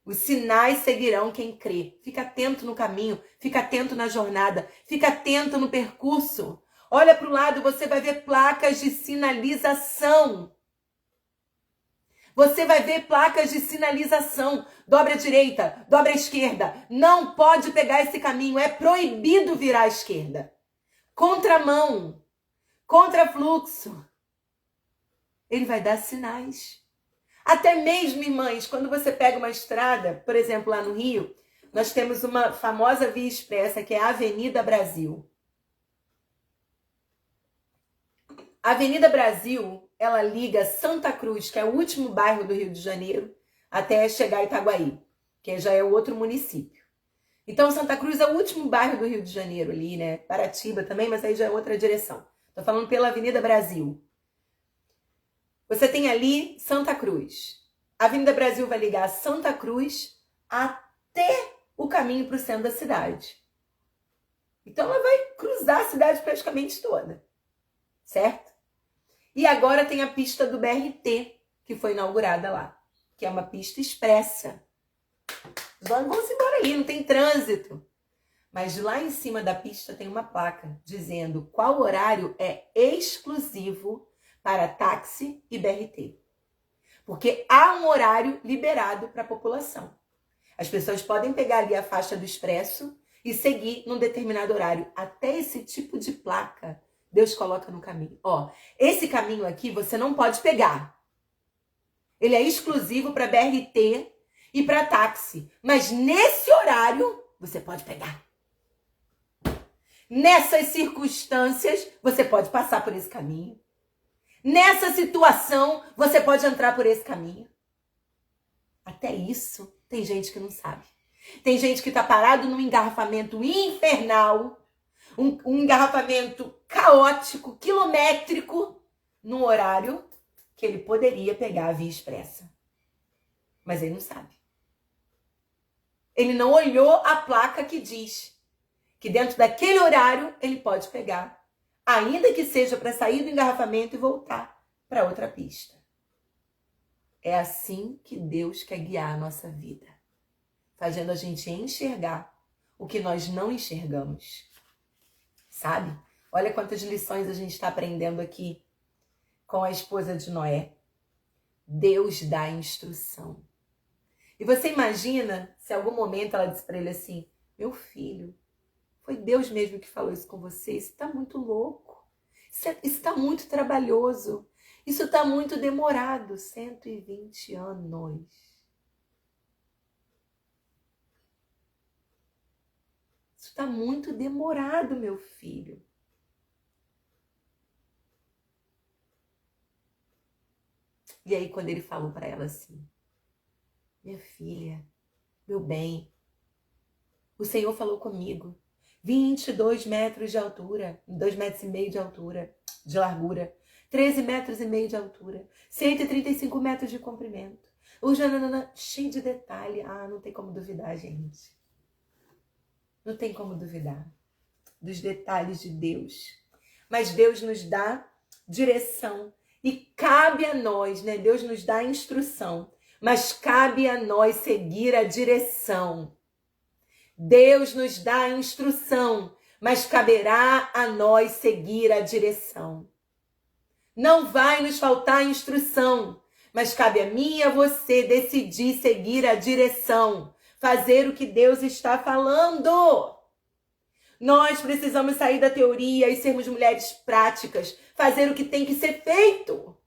Os sinais seguirão quem crê. Fica atento no caminho, fica atento na jornada, fica atento no percurso. Olha para o lado, você vai ver placas de sinalização. Você vai ver placas de sinalização. Dobra à direita, dobra à esquerda. Não pode pegar esse caminho, é proibido virar à esquerda. Contramão, contrafluxo. Ele vai dar sinais. Até mesmo, irmãs, quando você pega uma estrada, por exemplo, lá no Rio, nós temos uma famosa via expressa, que é a Avenida Brasil. A Avenida Brasil, ela liga Santa Cruz, que é o último bairro do Rio de Janeiro, até chegar a Itaguaí, que já é outro município. Então, Santa Cruz é o último bairro do Rio de Janeiro ali, né? Paratiba também, mas aí já é outra direção. Tô falando pela Avenida Brasil. Você tem ali Santa Cruz. A Avenida Brasil vai ligar Santa Cruz até o caminho para o centro da cidade. Então ela vai cruzar a cidade praticamente toda. Certo? E agora tem a pista do BRT, que foi inaugurada lá. Que é uma pista expressa. Os ônibus vão-se embora ali, não tem trânsito. Mas lá em cima da pista tem uma placa dizendo qual horário é exclusivo para táxi e BRT. Porque há um horário liberado para a população. As pessoas podem pegar ali a faixa do expresso e seguir num determinado horário. Até esse tipo de placa Deus coloca no caminho. Ó, esse caminho aqui você não pode pegar. Ele é exclusivo para BRT e para táxi. Mas nesse horário você pode pegar. Nessas circunstâncias você pode passar por esse caminho. Nessa situação, você pode entrar por esse caminho. Até isso, tem gente que não sabe. Tem gente que está parado num engarrafamento infernal, um engarrafamento caótico, quilométrico, num horário que ele poderia pegar a via expressa. Mas ele não sabe. Ele não olhou a placa que diz que dentro daquele horário ele pode pegar. Ainda que seja para sair do engarrafamento e voltar para outra pista. É assim que Deus quer guiar a nossa vida. Fazendo a gente enxergar o que nós não enxergamos. Sabe? Olha quantas lições a gente está aprendendo aqui com a esposa de Noé. Deus dá instrução. E você imagina se em algum momento ela disse para ele assim: meu filho, foi Deus mesmo que falou isso com você. Isso está muito louco. Isso está muito trabalhoso. Isso está muito demorado. 120 anos. Isso está muito demorado, meu filho. E aí quando ele falou para ela assim: minha filha, meu bem, o Senhor falou comigo. 22 metros de altura, 2,5 metros de altura, de largura, 13,5 metros de altura, 135 metros de comprimento. O jananana, cheio de detalhe. Ah, não tem como duvidar, gente. Não tem como duvidar dos detalhes de Deus. Mas Deus nos dá direção e cabe a nós, né? Deus nos dá instrução, mas cabe a nós seguir a direção. Deus nos dá a instrução, mas caberá a nós seguir a direção. Não vai nos faltar instrução, mas cabe a mim e a você decidir seguir a direção, fazer o que Deus está falando. Nós precisamos sair da teoria e sermos mulheres práticas, fazer o que tem que ser feito. O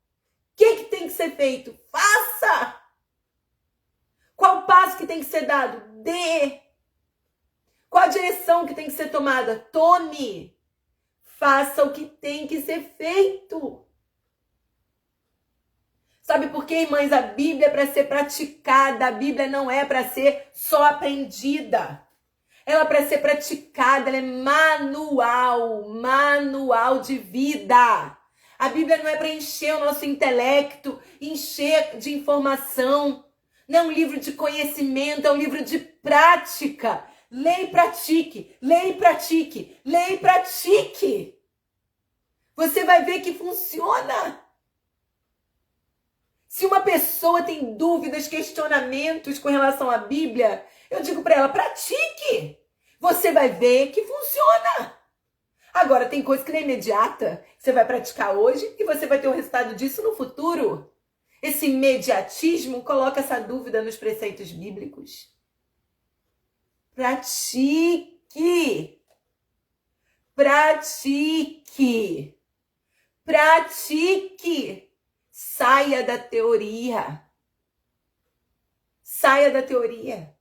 que tem que ser feito? Faça! Qual o passo que tem que ser dado? Dê! Qual a direção que tem que ser tomada? Tome! Faça o que tem que ser feito. Sabe por quê, irmãs? A Bíblia é para ser praticada, a Bíblia não é para ser só aprendida. Ela é para ser praticada, ela é manual de vida. A Bíblia não é para encher o nosso intelecto, encher de informação. Não é um livro de conhecimento, é um livro de prática. Leia e pratique, leia e pratique, leia e pratique. Você vai ver que funciona. Se uma pessoa tem dúvidas, questionamentos com relação à Bíblia, eu digo para ela, pratique. Você vai ver que funciona. Agora, tem coisa que não é imediata. Você vai praticar hoje e você vai ter o resultado disso no futuro. Esse imediatismo coloca essa dúvida nos preceitos bíblicos. Pratique. Pratique. Pratique. Saia da teoria. Saia da teoria.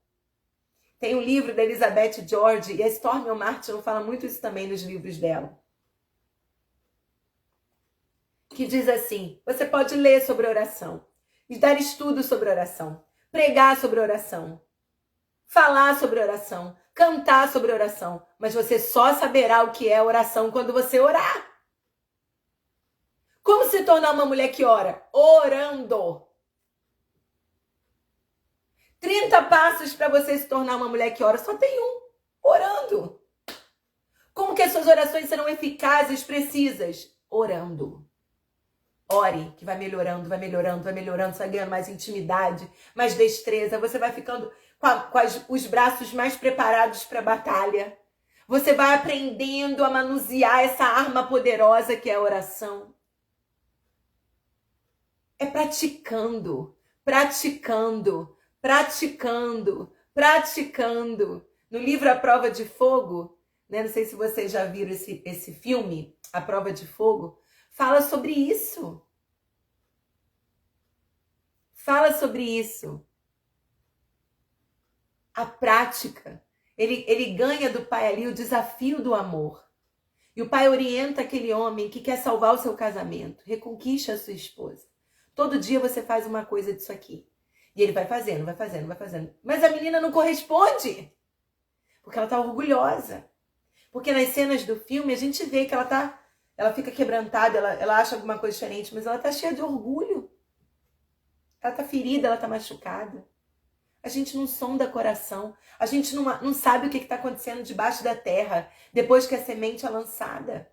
Tem um livro da Elizabeth George, e a Stormy Martin fala muito isso também nos livros dela. Que diz assim, você pode ler sobre oração, dar estudo sobre oração, pregar sobre oração, falar sobre oração, cantar sobre oração, mas você só saberá o que é oração quando você orar. Como se tornar uma mulher que ora? Orando. 30 passos para você se tornar uma mulher que ora, só tem um, orando. Como que as suas orações serão eficazes, precisas? Orando. Ore, que vai melhorando, vai melhorando, vai melhorando, você vai ganhando mais intimidade, mais destreza, você vai ficando com os braços mais preparados para a batalha. Você vai aprendendo a manusear essa arma poderosa que é a oração. É praticando, praticando, praticando, praticando. No livro A Prova de Fogo, né? Não sei se vocês já viram esse filme, A Prova de Fogo, fala sobre isso. Fala sobre isso. A prática. Ele ganha do pai ali o desafio do amor. E o pai orienta aquele homem que quer salvar o seu casamento. Reconquiste a sua esposa. Todo dia você faz uma coisa disso aqui. E ele vai fazendo, vai fazendo, vai fazendo. Mas a menina não corresponde. Porque ela tá orgulhosa. Porque nas cenas do filme a gente vê que ela fica quebrantada, ela acha alguma coisa diferente, mas ela tá cheia de orgulho. Ela tá ferida, ela tá machucada. A gente não sonda coração. A gente não sabe o que está acontecendo debaixo da terra, depois que a semente é lançada.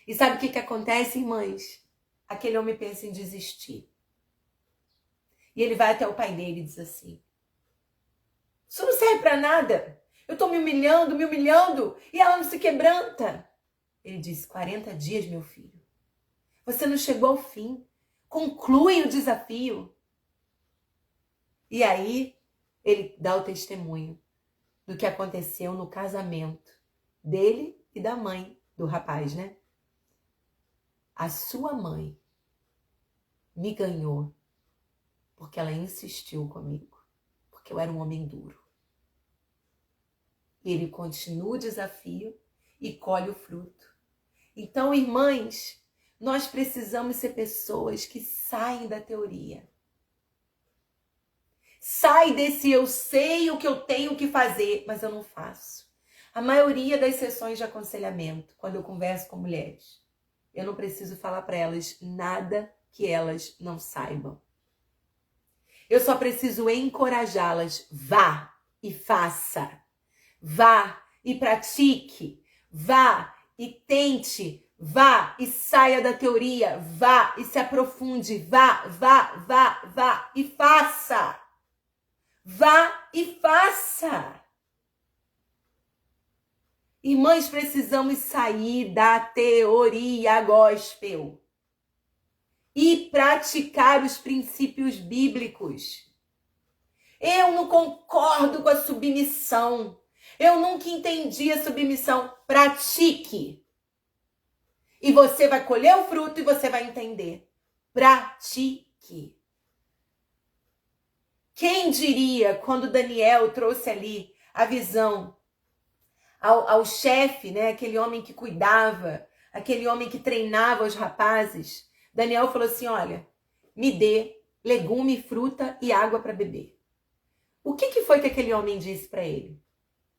E sabe o que acontece, irmãs? Aquele homem pensa em desistir. E ele vai até o pai dele e diz assim, isso não serve para nada. Eu estou me humilhando, e ela não se quebranta. Ele diz, 40 dias, meu filho. Você não chegou ao fim. Conclui o desafio. E aí, ele dá o testemunho do que aconteceu no casamento dele e da mãe do rapaz, né? A sua mãe me ganhou porque ela insistiu comigo, porque eu era um homem duro. E ele continua o desafio e colhe o fruto. Então, irmãs, nós precisamos ser pessoas que saem da teoria. Sai desse eu sei o que eu tenho que fazer, mas eu não faço. A maioria das sessões de aconselhamento, quando eu converso com mulheres, eu não preciso falar para elas nada que elas não saibam. Eu só preciso encorajá-las. Vá e faça. Vá e pratique. Vá e tente. Vá e saia da teoria. Vá e se aprofunde. Vá e faça. Vá e faça. Irmãs, precisamos sair da teoria gospel e praticar os princípios bíblicos. Eu não concordo com a submissão. Eu nunca entendi a submissão. Pratique. E você vai colher o fruto e você vai entender. Pratique. Quem diria quando Daniel trouxe ali a visão ao chefe, né? Aquele homem que cuidava, aquele homem que treinava os rapazes. Daniel falou assim, olha, me dê legume, fruta e água para beber. O que foi que aquele homem disse para ele?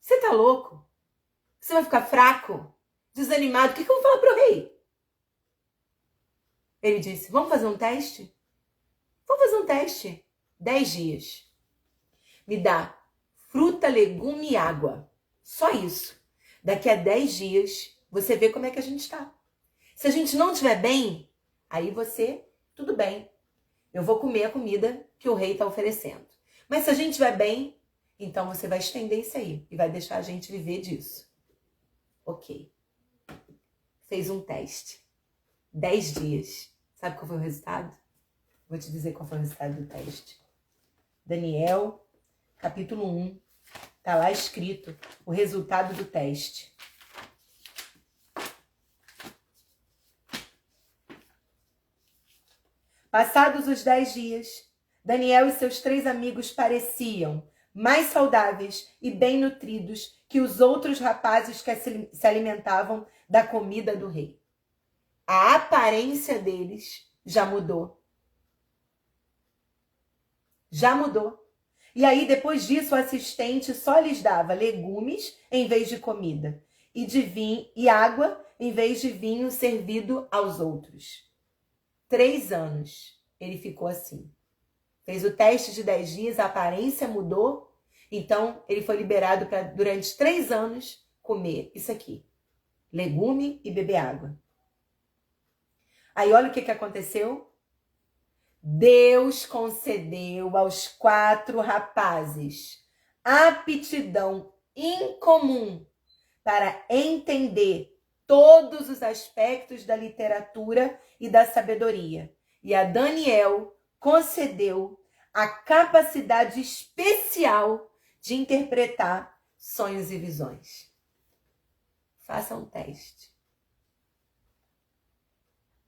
Você tá louco? Você vai ficar fraco? Desanimado? O que eu vou falar pro rei? Ele disse, vamos fazer um teste? Vamos fazer um teste. 10 dias. Me dá fruta, legume e água. Só isso. Daqui a 10 dias, você vê como é que a gente está. Se a gente não estiver bem, aí você, tudo bem. Eu vou comer a comida que o rei está oferecendo. Mas se a gente estiver bem, então você vai estender isso aí e vai deixar a gente viver disso. Ok. Fez um teste. 10 dias. Sabe qual foi o resultado? Vou te dizer qual foi o resultado do teste. Daniel, capítulo 1. Está lá escrito o resultado do teste. Passados os 10 dias, Daniel e seus 3 amigos pareciam mais saudáveis e bem nutridos que os outros rapazes que se alimentavam da comida do rei. A aparência deles já mudou. Já mudou. E aí, depois disso, o assistente só lhes dava legumes em vez de comida e água em vez de vinho servido aos outros. 3 anos ele ficou assim. Fez o teste de 10 dias, a aparência mudou. Então, ele foi liberado para, durante 3 anos, comer isso aqui. Legume e beber água. Aí, olha o que aconteceu. Deus concedeu aos 4 rapazes aptidão incomum para entender todos os aspectos da literatura e da sabedoria. E a Daniel concedeu a capacidade especial de interpretar sonhos e visões. Faça um teste.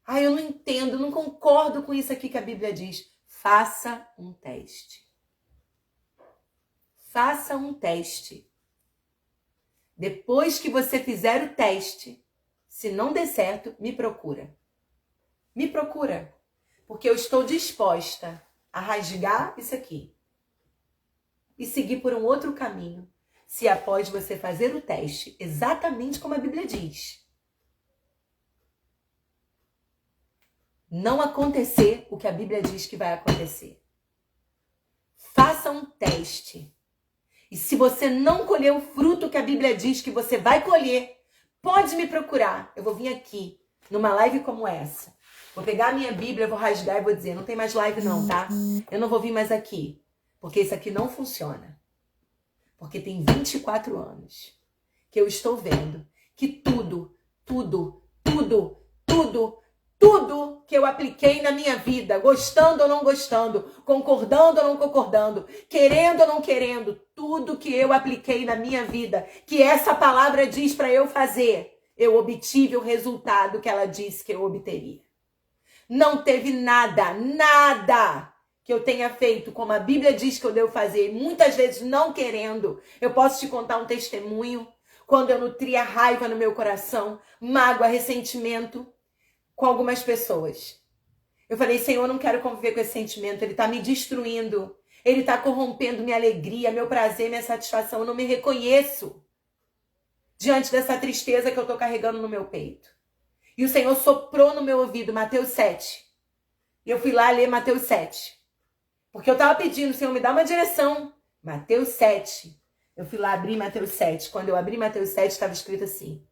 Eu não entendo, não concordo com isso aqui que a Bíblia diz. Faça um teste. Faça um teste. Depois que você fizer o teste, se não der certo, me procura. Me procura. Porque eu estou disposta a rasgar isso aqui e seguir por um outro caminho, se após você fazer o teste, exatamente como a Bíblia diz, não acontecer o que a Bíblia diz que vai acontecer. Faça um teste. E se você não colher o fruto que a Bíblia diz que você vai colher, pode me procurar. Eu vou vir aqui, numa live como essa. Vou pegar a minha Bíblia, vou rasgar e vou dizer, não tem mais live não, tá? Eu não vou vir mais aqui, porque isso aqui não funciona. Porque tem 24 anos que eu estou vendo que tudo que eu apliquei na minha vida, gostando ou não gostando, concordando ou não concordando, querendo ou não querendo, tudo que eu apliquei na minha vida, que essa palavra diz para eu fazer, eu obtive o resultado que ela disse que eu obteria. Não teve nada que eu tenha feito como a Bíblia diz que eu devo fazer, muitas vezes não querendo. Eu posso te contar um testemunho, quando eu nutria raiva no meu coração, mágoa, ressentimento, com algumas pessoas. Eu falei, Senhor, eu não quero conviver com esse sentimento, ele está me destruindo, ele está corrompendo minha alegria, meu prazer, minha satisfação, eu não me reconheço diante dessa tristeza que eu estou carregando no meu peito. E o Senhor soprou no meu ouvido, Mateus 7. E eu fui lá ler Mateus 7. Porque eu estava pedindo, Senhor, me dá uma direção. Mateus 7. Eu fui lá abrir Mateus 7. Quando eu abri Mateus 7, estava escrito assim: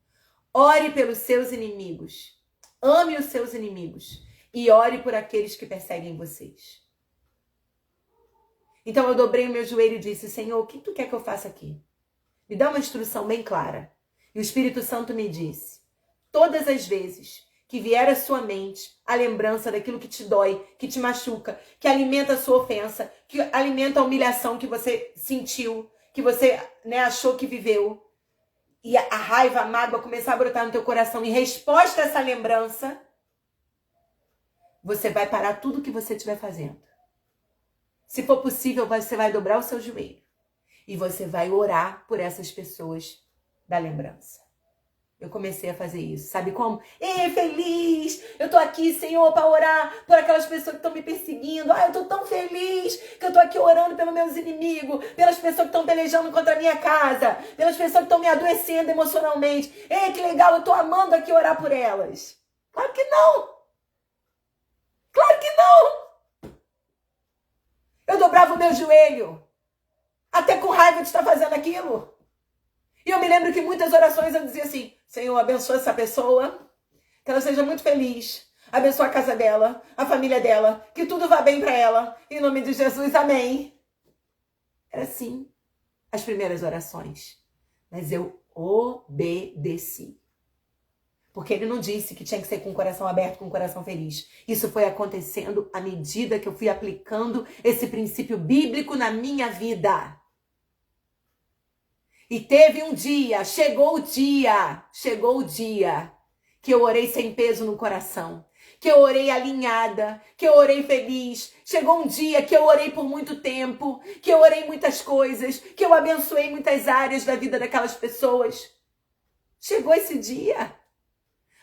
ore pelos seus inimigos. Ame os seus inimigos. E ore por aqueles que perseguem vocês. Então eu dobrei o meu joelho e disse, Senhor, o que tu quer que eu faça aqui? Me dá uma instrução bem clara. E o Espírito Santo me disse, todas as vezes que vier à sua mente a lembrança daquilo que te dói, que te machuca, que alimenta a sua ofensa, que alimenta a humilhação que você sentiu, que você achou que viveu, e a raiva, a mágoa começar a brotar no teu coração, em resposta a essa lembrança, você vai parar tudo que você estiver fazendo. Se for possível, você vai dobrar o seu joelho e você vai orar por essas pessoas da lembrança. eu comecei a fazer isso. Sabe como? Ei, feliz! Eu tô aqui, Senhor, para orar por aquelas pessoas que estão me perseguindo. Eu tô tão feliz que eu tô aqui orando pelos meus inimigos, pelas pessoas que estão pelejando contra a minha casa, pelas pessoas que estão me adoecendo emocionalmente. Ei, que legal, eu tô amando aqui orar por elas. Claro que não! Claro que não! Eu dobrava o meu joelho, até com raiva de estar fazendo aquilo. E eu me lembro que muitas orações eu dizia assim: Senhor, abençoa essa pessoa, que ela seja muito feliz. Abençoa a casa dela, a família dela, que tudo vá bem para ela. Em nome de Jesus, amém. Era assim as primeiras orações. Mas eu obedeci. Porque ele não disse que tinha que ser com o coração aberto, com o coração feliz. Isso foi acontecendo à medida que eu fui aplicando esse princípio bíblico na minha vida. E teve um dia, chegou o dia que eu orei sem peso no coração, que eu orei alinhada, que eu orei feliz. Chegou um dia que eu orei por muito tempo, que eu orei muitas coisas, que eu abençoei muitas áreas da vida daquelas pessoas. Chegou esse dia.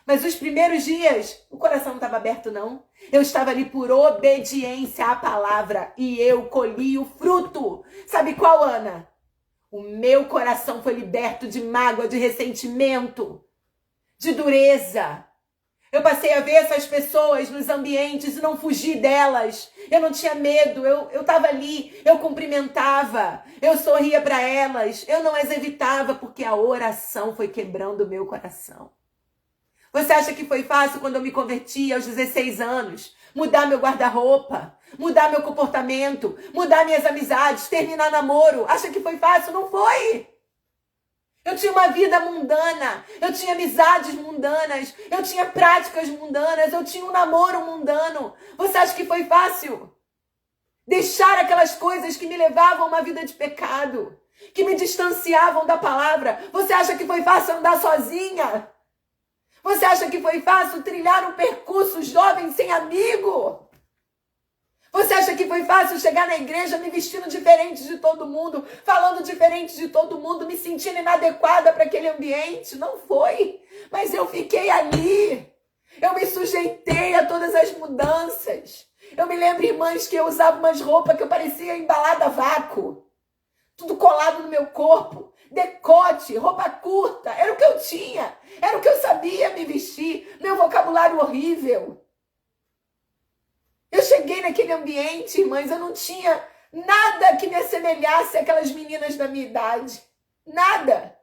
Mas os primeiros dias, o coração não estava aberto, não. Eu estava ali por obediência à palavra e eu colhi o fruto. Sabe qual, Ana? O meu coração foi liberto de mágoa, de ressentimento, de dureza. Eu passei a ver essas pessoas nos ambientes e não fugi delas. Eu não tinha medo, eu estava ali, eu cumprimentava, eu sorria para elas, eu não as evitava porque a oração foi quebrando o meu coração. Você acha que foi fácil quando eu me converti aos 16 anos? Mudar meu guarda-roupa, mudar meu comportamento, mudar minhas amizades, terminar namoro. Acha que foi fácil? Não foi. Eu tinha uma vida mundana, eu tinha amizades mundanas, eu tinha práticas mundanas, eu tinha um namoro mundano. Você acha que foi fácil? Deixar aquelas coisas que me levavam a uma vida de pecado, que me distanciavam da palavra. Você acha que foi fácil andar sozinha? Você acha que foi fácil trilhar um percurso jovem sem amigo? Você acha que foi fácil chegar na igreja me vestindo diferente de todo mundo, falando diferente de todo mundo, me sentindo inadequada para aquele ambiente? Não foi. Mas eu fiquei ali. Eu me sujeitei a todas as mudanças. Eu me lembro, irmãs, que eu usava umas roupas que eu parecia embalada a vácuo. Tudo colado no meu corpo. Decote, roupa curta. Era o que eu tinha. Era o que eu sabia me vestir. Meu vocabulário horrível. Eu cheguei naquele ambiente, irmãs, eu não tinha nada que me assemelhasse àquelas meninas da minha idade. Nada.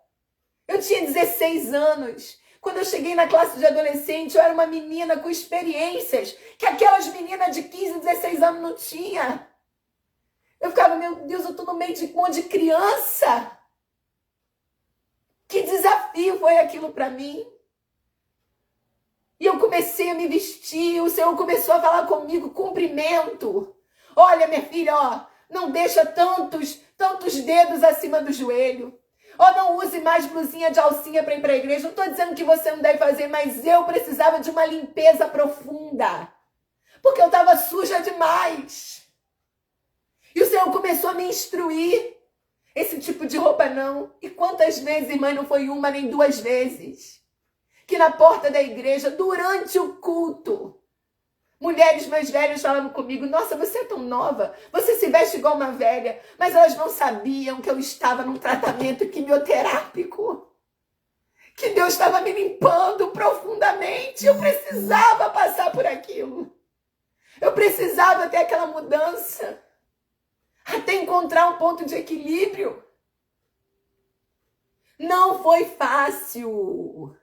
Eu tinha 16 anos. Quando eu cheguei na classe de adolescente, eu era uma menina com experiências que aquelas meninas de 15, 16 anos não tinham. Eu ficava, meu Deus, eu tô no meio de um monte de criança. Que desafio foi aquilo para mim? E eu comecei a me vestir, o Senhor começou a falar comigo, cumprimento. Olha, minha filha, ó, não deixa tantos dedos acima do joelho. Ó, não use mais blusinha de alcinha para ir para a igreja. Não estou dizendo que você não deve fazer, mas eu precisava de uma limpeza profunda. Porque eu estava suja demais. E o Senhor começou a me instruir. Esse tipo de roupa não. E quantas vezes, irmã, não foi uma nem duas vezes, que na porta da igreja, durante o culto, mulheres mais velhas falavam comigo, nossa, você é tão nova, você se veste igual uma velha, mas elas não sabiam que eu estava num tratamento quimioterápico, que Deus estava me limpando profundamente, eu precisava passar por aquilo, eu precisava ter aquela mudança, até encontrar um ponto de equilíbrio. Não foi fácil.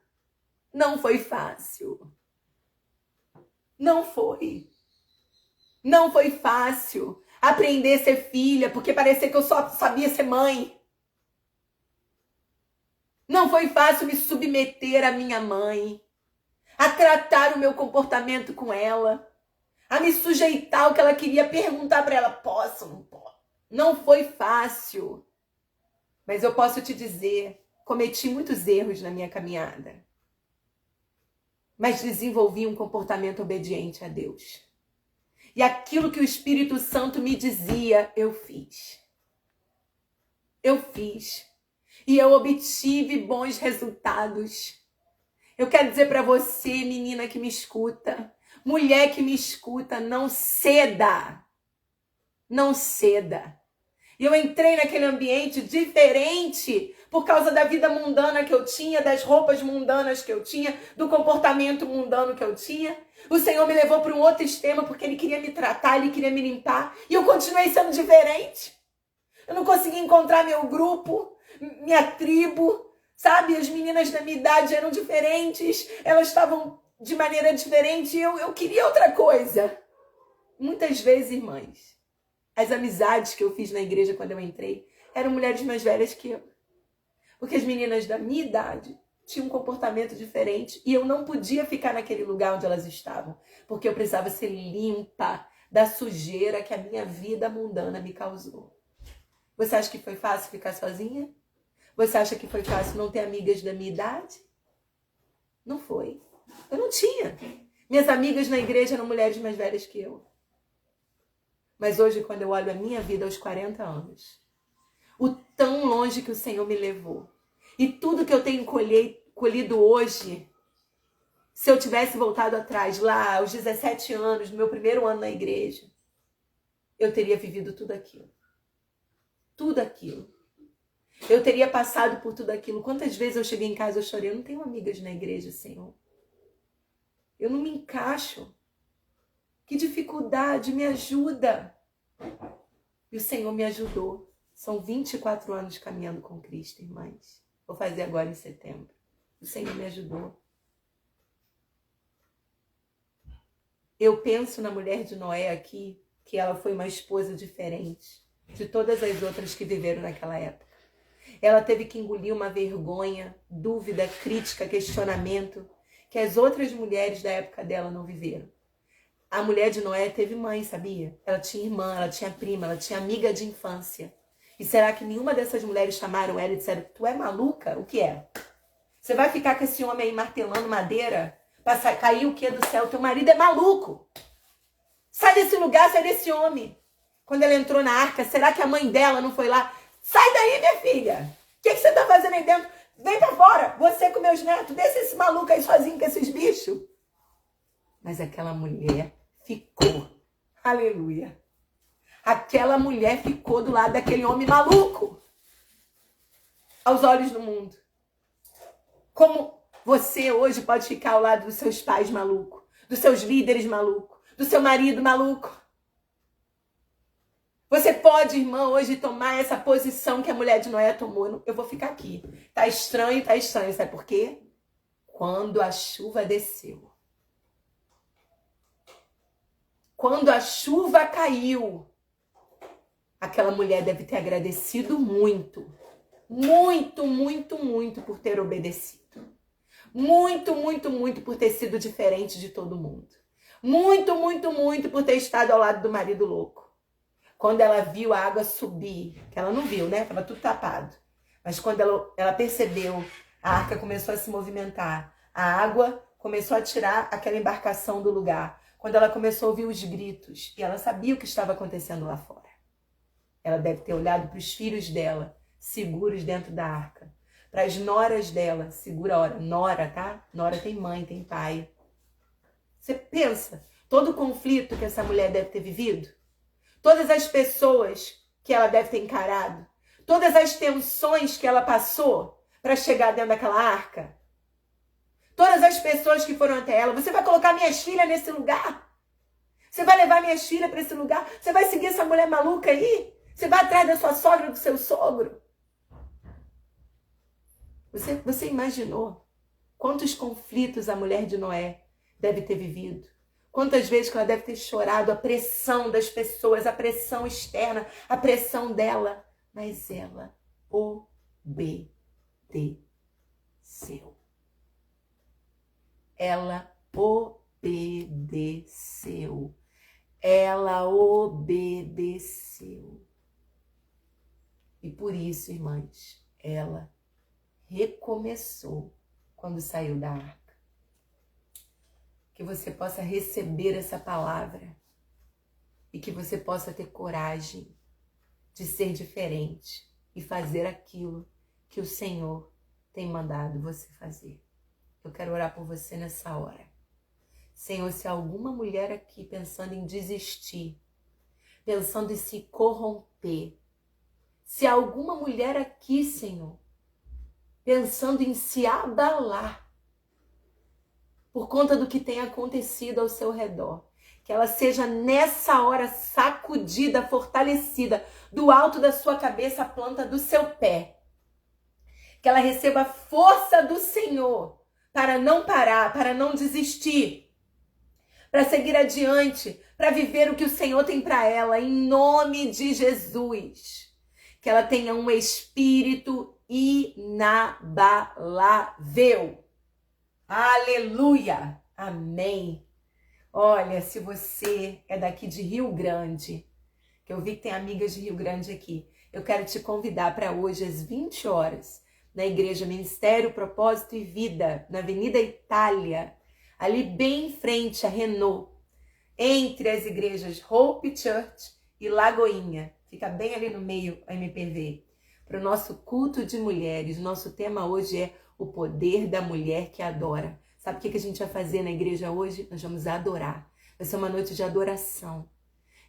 Não foi fácil. Não foi. Não foi fácil aprender a ser filha, porque parecia que eu só sabia ser mãe. Não foi fácil me submeter à minha mãe, a tratar o meu comportamento com ela, a me sujeitar ao que ela queria, perguntar para ela, posso ou não posso? Não foi fácil. Mas eu posso te dizer, cometi muitos erros na minha caminhada. Mas desenvolvi um comportamento obediente a Deus. E aquilo que o Espírito Santo me dizia, eu fiz. Eu fiz. E eu obtive bons resultados. Eu quero dizer para você, menina que me escuta, mulher que me escuta, não ceda. Não ceda. E eu entrei naquele ambiente diferente por causa da vida mundana que eu tinha, das roupas mundanas que eu tinha, do comportamento mundano que eu tinha. O Senhor me levou para um outro extremo porque Ele queria me tratar, Ele queria me limpar. E eu continuei sendo diferente. Eu não consegui encontrar meu grupo, minha tribo, sabe? As meninas da minha idade eram diferentes, elas estavam de maneira diferente e eu queria outra coisa. Muitas vezes, irmãs, as amizades que eu fiz na igreja quando eu entrei eram mulheres mais velhas que eu. Porque as meninas da minha idade tinham um comportamento diferente e eu não podia ficar naquele lugar onde elas estavam, porque eu precisava ser limpa da sujeira que a minha vida mundana me causou. Você acha que foi fácil ficar sozinha? Você acha que foi fácil não ter amigas da minha idade? Não foi. Eu não tinha. Minhas amigas na igreja eram mulheres mais velhas que eu. Mas hoje, quando eu olho a minha vida aos 40 anos, o tão longe que o Senhor me levou, e tudo que eu tenho colhido hoje, se eu tivesse voltado atrás, lá aos 17 anos, no meu primeiro ano na igreja, eu teria vivido tudo aquilo. Tudo aquilo. Eu teria passado por tudo aquilo. Quantas vezes eu cheguei em casa e eu chorei? Eu não tenho amigas na igreja, Senhor. Eu não me encaixo. Que dificuldade, me ajuda. E o Senhor me ajudou. São 24 anos caminhando com Cristo, irmãs. Vou fazer agora em setembro. O Senhor me ajudou. Eu penso na mulher de Noé aqui, que ela foi uma esposa diferente de todas as outras que viveram naquela época. Ela teve que engolir uma vergonha, dúvida, crítica, questionamento, que as outras mulheres da época dela não viveram. A mulher de Noé teve mãe, sabia? Ela tinha irmã, ela tinha prima, ela tinha amiga de infância. E será que nenhuma dessas mulheres chamaram ela e disseram, tu é maluca? O que é? Você vai ficar com esse homem aí martelando madeira para cair o que do céu? Teu marido é maluco. Sai desse lugar, sai desse homem. Quando ela entrou na arca, será que a mãe dela não foi lá? Sai daí, minha filha. O que você tá fazendo aí dentro? Vem pra fora. Você com meus netos. Deixa esse maluco aí sozinho com esses bichos. Mas aquela mulher ficou. Aleluia. Aquela mulher ficou do lado daquele homem maluco. Aos olhos do mundo. Como você hoje pode ficar ao lado dos seus pais malucos, dos seus líderes malucos, do seu marido maluco. Você pode, irmã, hoje tomar essa posição que a mulher de Noé tomou. Eu vou ficar aqui. Tá estranho. Sabe por quê? Quando a chuva desceu. Quando a chuva caiu, aquela mulher deve ter agradecido muito. Muito, muito, muito por ter obedecido. Muito, muito, muito por ter sido diferente de todo mundo. Muito, muito, muito por ter estado ao lado do marido louco. Quando ela viu a água subir, que ela não viu, né? Estava tudo tapado. Mas quando ela percebeu, a arca começou a se movimentar. A água começou a tirar aquela embarcação do lugar. Quando ela começou a ouvir os gritos, e ela sabia o que estava acontecendo lá fora. Ela deve ter olhado para os filhos dela, seguros dentro da arca. Para as noras dela, segura a hora. Nora, tá? Nora tem mãe, tem pai. Você pensa, todo o conflito que essa mulher deve ter vivido? Todas as pessoas que ela deve ter encarado? Todas as tensões que ela passou para chegar dentro daquela arca? Todas as pessoas que foram até ela. Você vai colocar minhas filhas nesse lugar? Você vai levar minhas filhas para esse lugar? Você vai seguir essa mulher maluca aí? Você vai atrás da sua sogra ou do seu sogro? Você imaginou quantos conflitos a mulher de Noé deve ter vivido? Quantas vezes que ela deve ter chorado a pressão das pessoas, a pressão externa, a pressão dela. Mas ela obedeceu. Ela obedeceu. Ela obedeceu. E por isso, irmãs, ela recomeçou quando saiu da arca. Que você possa receber essa palavra e que você possa ter coragem de ser diferente e fazer aquilo que o Senhor tem mandado você fazer. eu quero orar por você nessa hora. Senhor, se há alguma mulher aqui pensando em desistir, pensando em se corromper, se há alguma mulher aqui, Senhor, pensando em se abalar por conta do que tem acontecido ao seu redor, que ela seja nessa hora sacudida, fortalecida, do alto da sua cabeça à planta do seu pé. Que ela receba a força do Senhor para não parar, para não desistir, para seguir adiante, para viver o que o Senhor tem para ela, em nome de Jesus. Que ela tenha um espírito inabalável. Aleluia! Amém! Olha, se você é daqui de Rio Grande, que eu vi que tem amigas de Rio Grande aqui, eu quero te convidar para hoje às 20 horas, na Igreja Ministério, Propósito e Vida, na Avenida Itália, ali bem em frente à Renault, entre as igrejas Hope Church e Lagoinha. Fica bem ali no meio a MPV. Para o nosso culto de mulheres, nosso tema hoje é o poder da mulher que adora. Sabe o que a gente vai fazer na igreja hoje? Nós vamos adorar. Vai ser uma noite de adoração.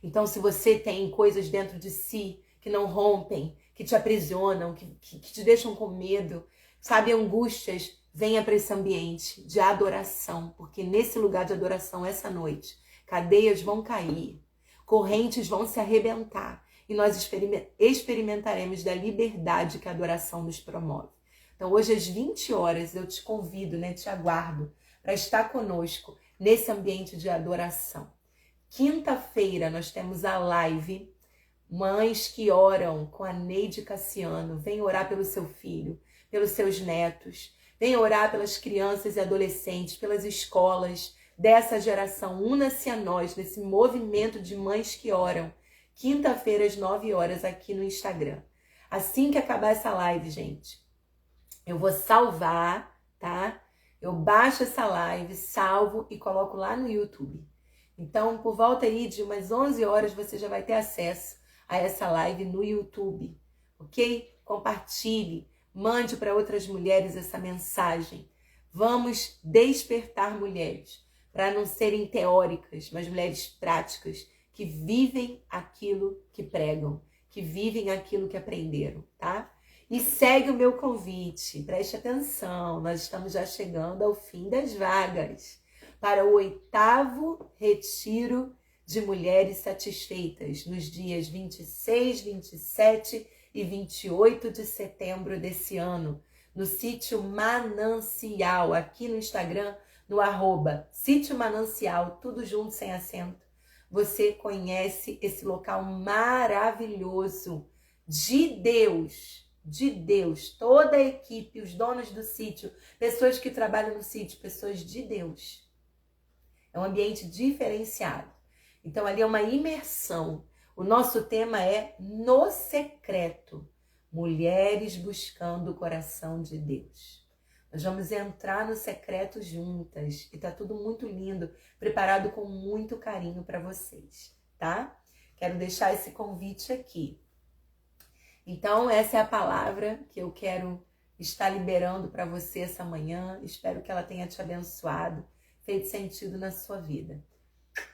Então, se você tem coisas dentro de si que não rompem, que te aprisionam, que te deixam com medo, sabe, angústias, venha para esse ambiente de adoração, porque nesse lugar de adoração, essa noite, cadeias vão cair, correntes vão se arrebentar e nós experimentaremos da liberdade que a adoração nos promove. Então, hoje às 20 horas, eu te convido, te aguardo para estar conosco nesse ambiente de adoração. Quinta-feira, nós temos a live Mães que Oram com a Neide Cassiano. Vem orar pelo seu filho, pelos seus netos. Vem orar pelas crianças e adolescentes, pelas escolas dessa geração. Una-se a nós nesse movimento de Mães que Oram. Quinta-feira, às 9 horas, aqui no Instagram. Assim que acabar essa live, gente, eu vou salvar, tá? Eu baixo essa live, salvo e coloco lá no YouTube. Então, por volta aí de umas 11 horas, você já vai ter acesso a essa live no YouTube, ok? Compartilhe, mande para outras mulheres essa mensagem. Vamos despertar mulheres, para não serem teóricas, mas mulheres práticas, que vivem aquilo que pregam, que vivem aquilo que aprenderam, tá? E segue o meu convite, preste atenção, nós estamos já chegando ao fim das vagas para o 8º retiro de mulheres satisfeitas, nos dias 26, 27 e 28 de setembro desse ano, no sítio Manancial, aqui no Instagram, no @sítio Manancial, tudo junto, sem acento. Você conhece esse local maravilhoso de Deus, toda a equipe, os donos do sítio, pessoas que trabalham no sítio, pessoas de Deus. É um ambiente diferenciado. Então, ali é uma imersão. O nosso tema é No Secreto. Mulheres buscando o coração de Deus. Nós vamos entrar no secreto juntas. E tá tudo muito lindo, preparado com muito carinho para vocês, tá? Quero deixar esse convite aqui. Então, essa é a palavra que eu quero estar liberando para você essa manhã. Espero que ela tenha te abençoado, feito sentido na sua vida.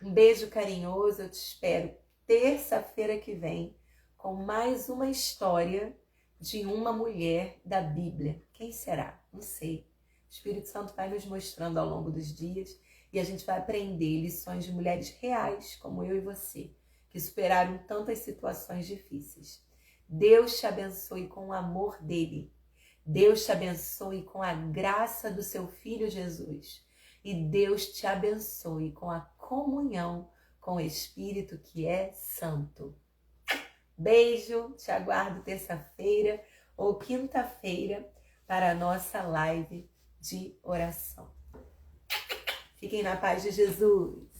Um beijo carinhoso, eu te espero terça-feira que vem com mais uma história de uma mulher da Bíblia. Quem será? Não sei. O Espírito Santo vai nos mostrando ao longo dos dias e a gente vai aprender lições de mulheres reais, como eu e você, que superaram tantas situações difíceis. Deus te abençoe com o amor dele. Deus te abençoe com a graça do seu Filho Jesus. E Deus te abençoe com a comunhão com o Espírito que é santo. Beijo, te aguardo terça-feira ou quinta-feira para a nossa live de oração. Fiquem na paz de Jesus.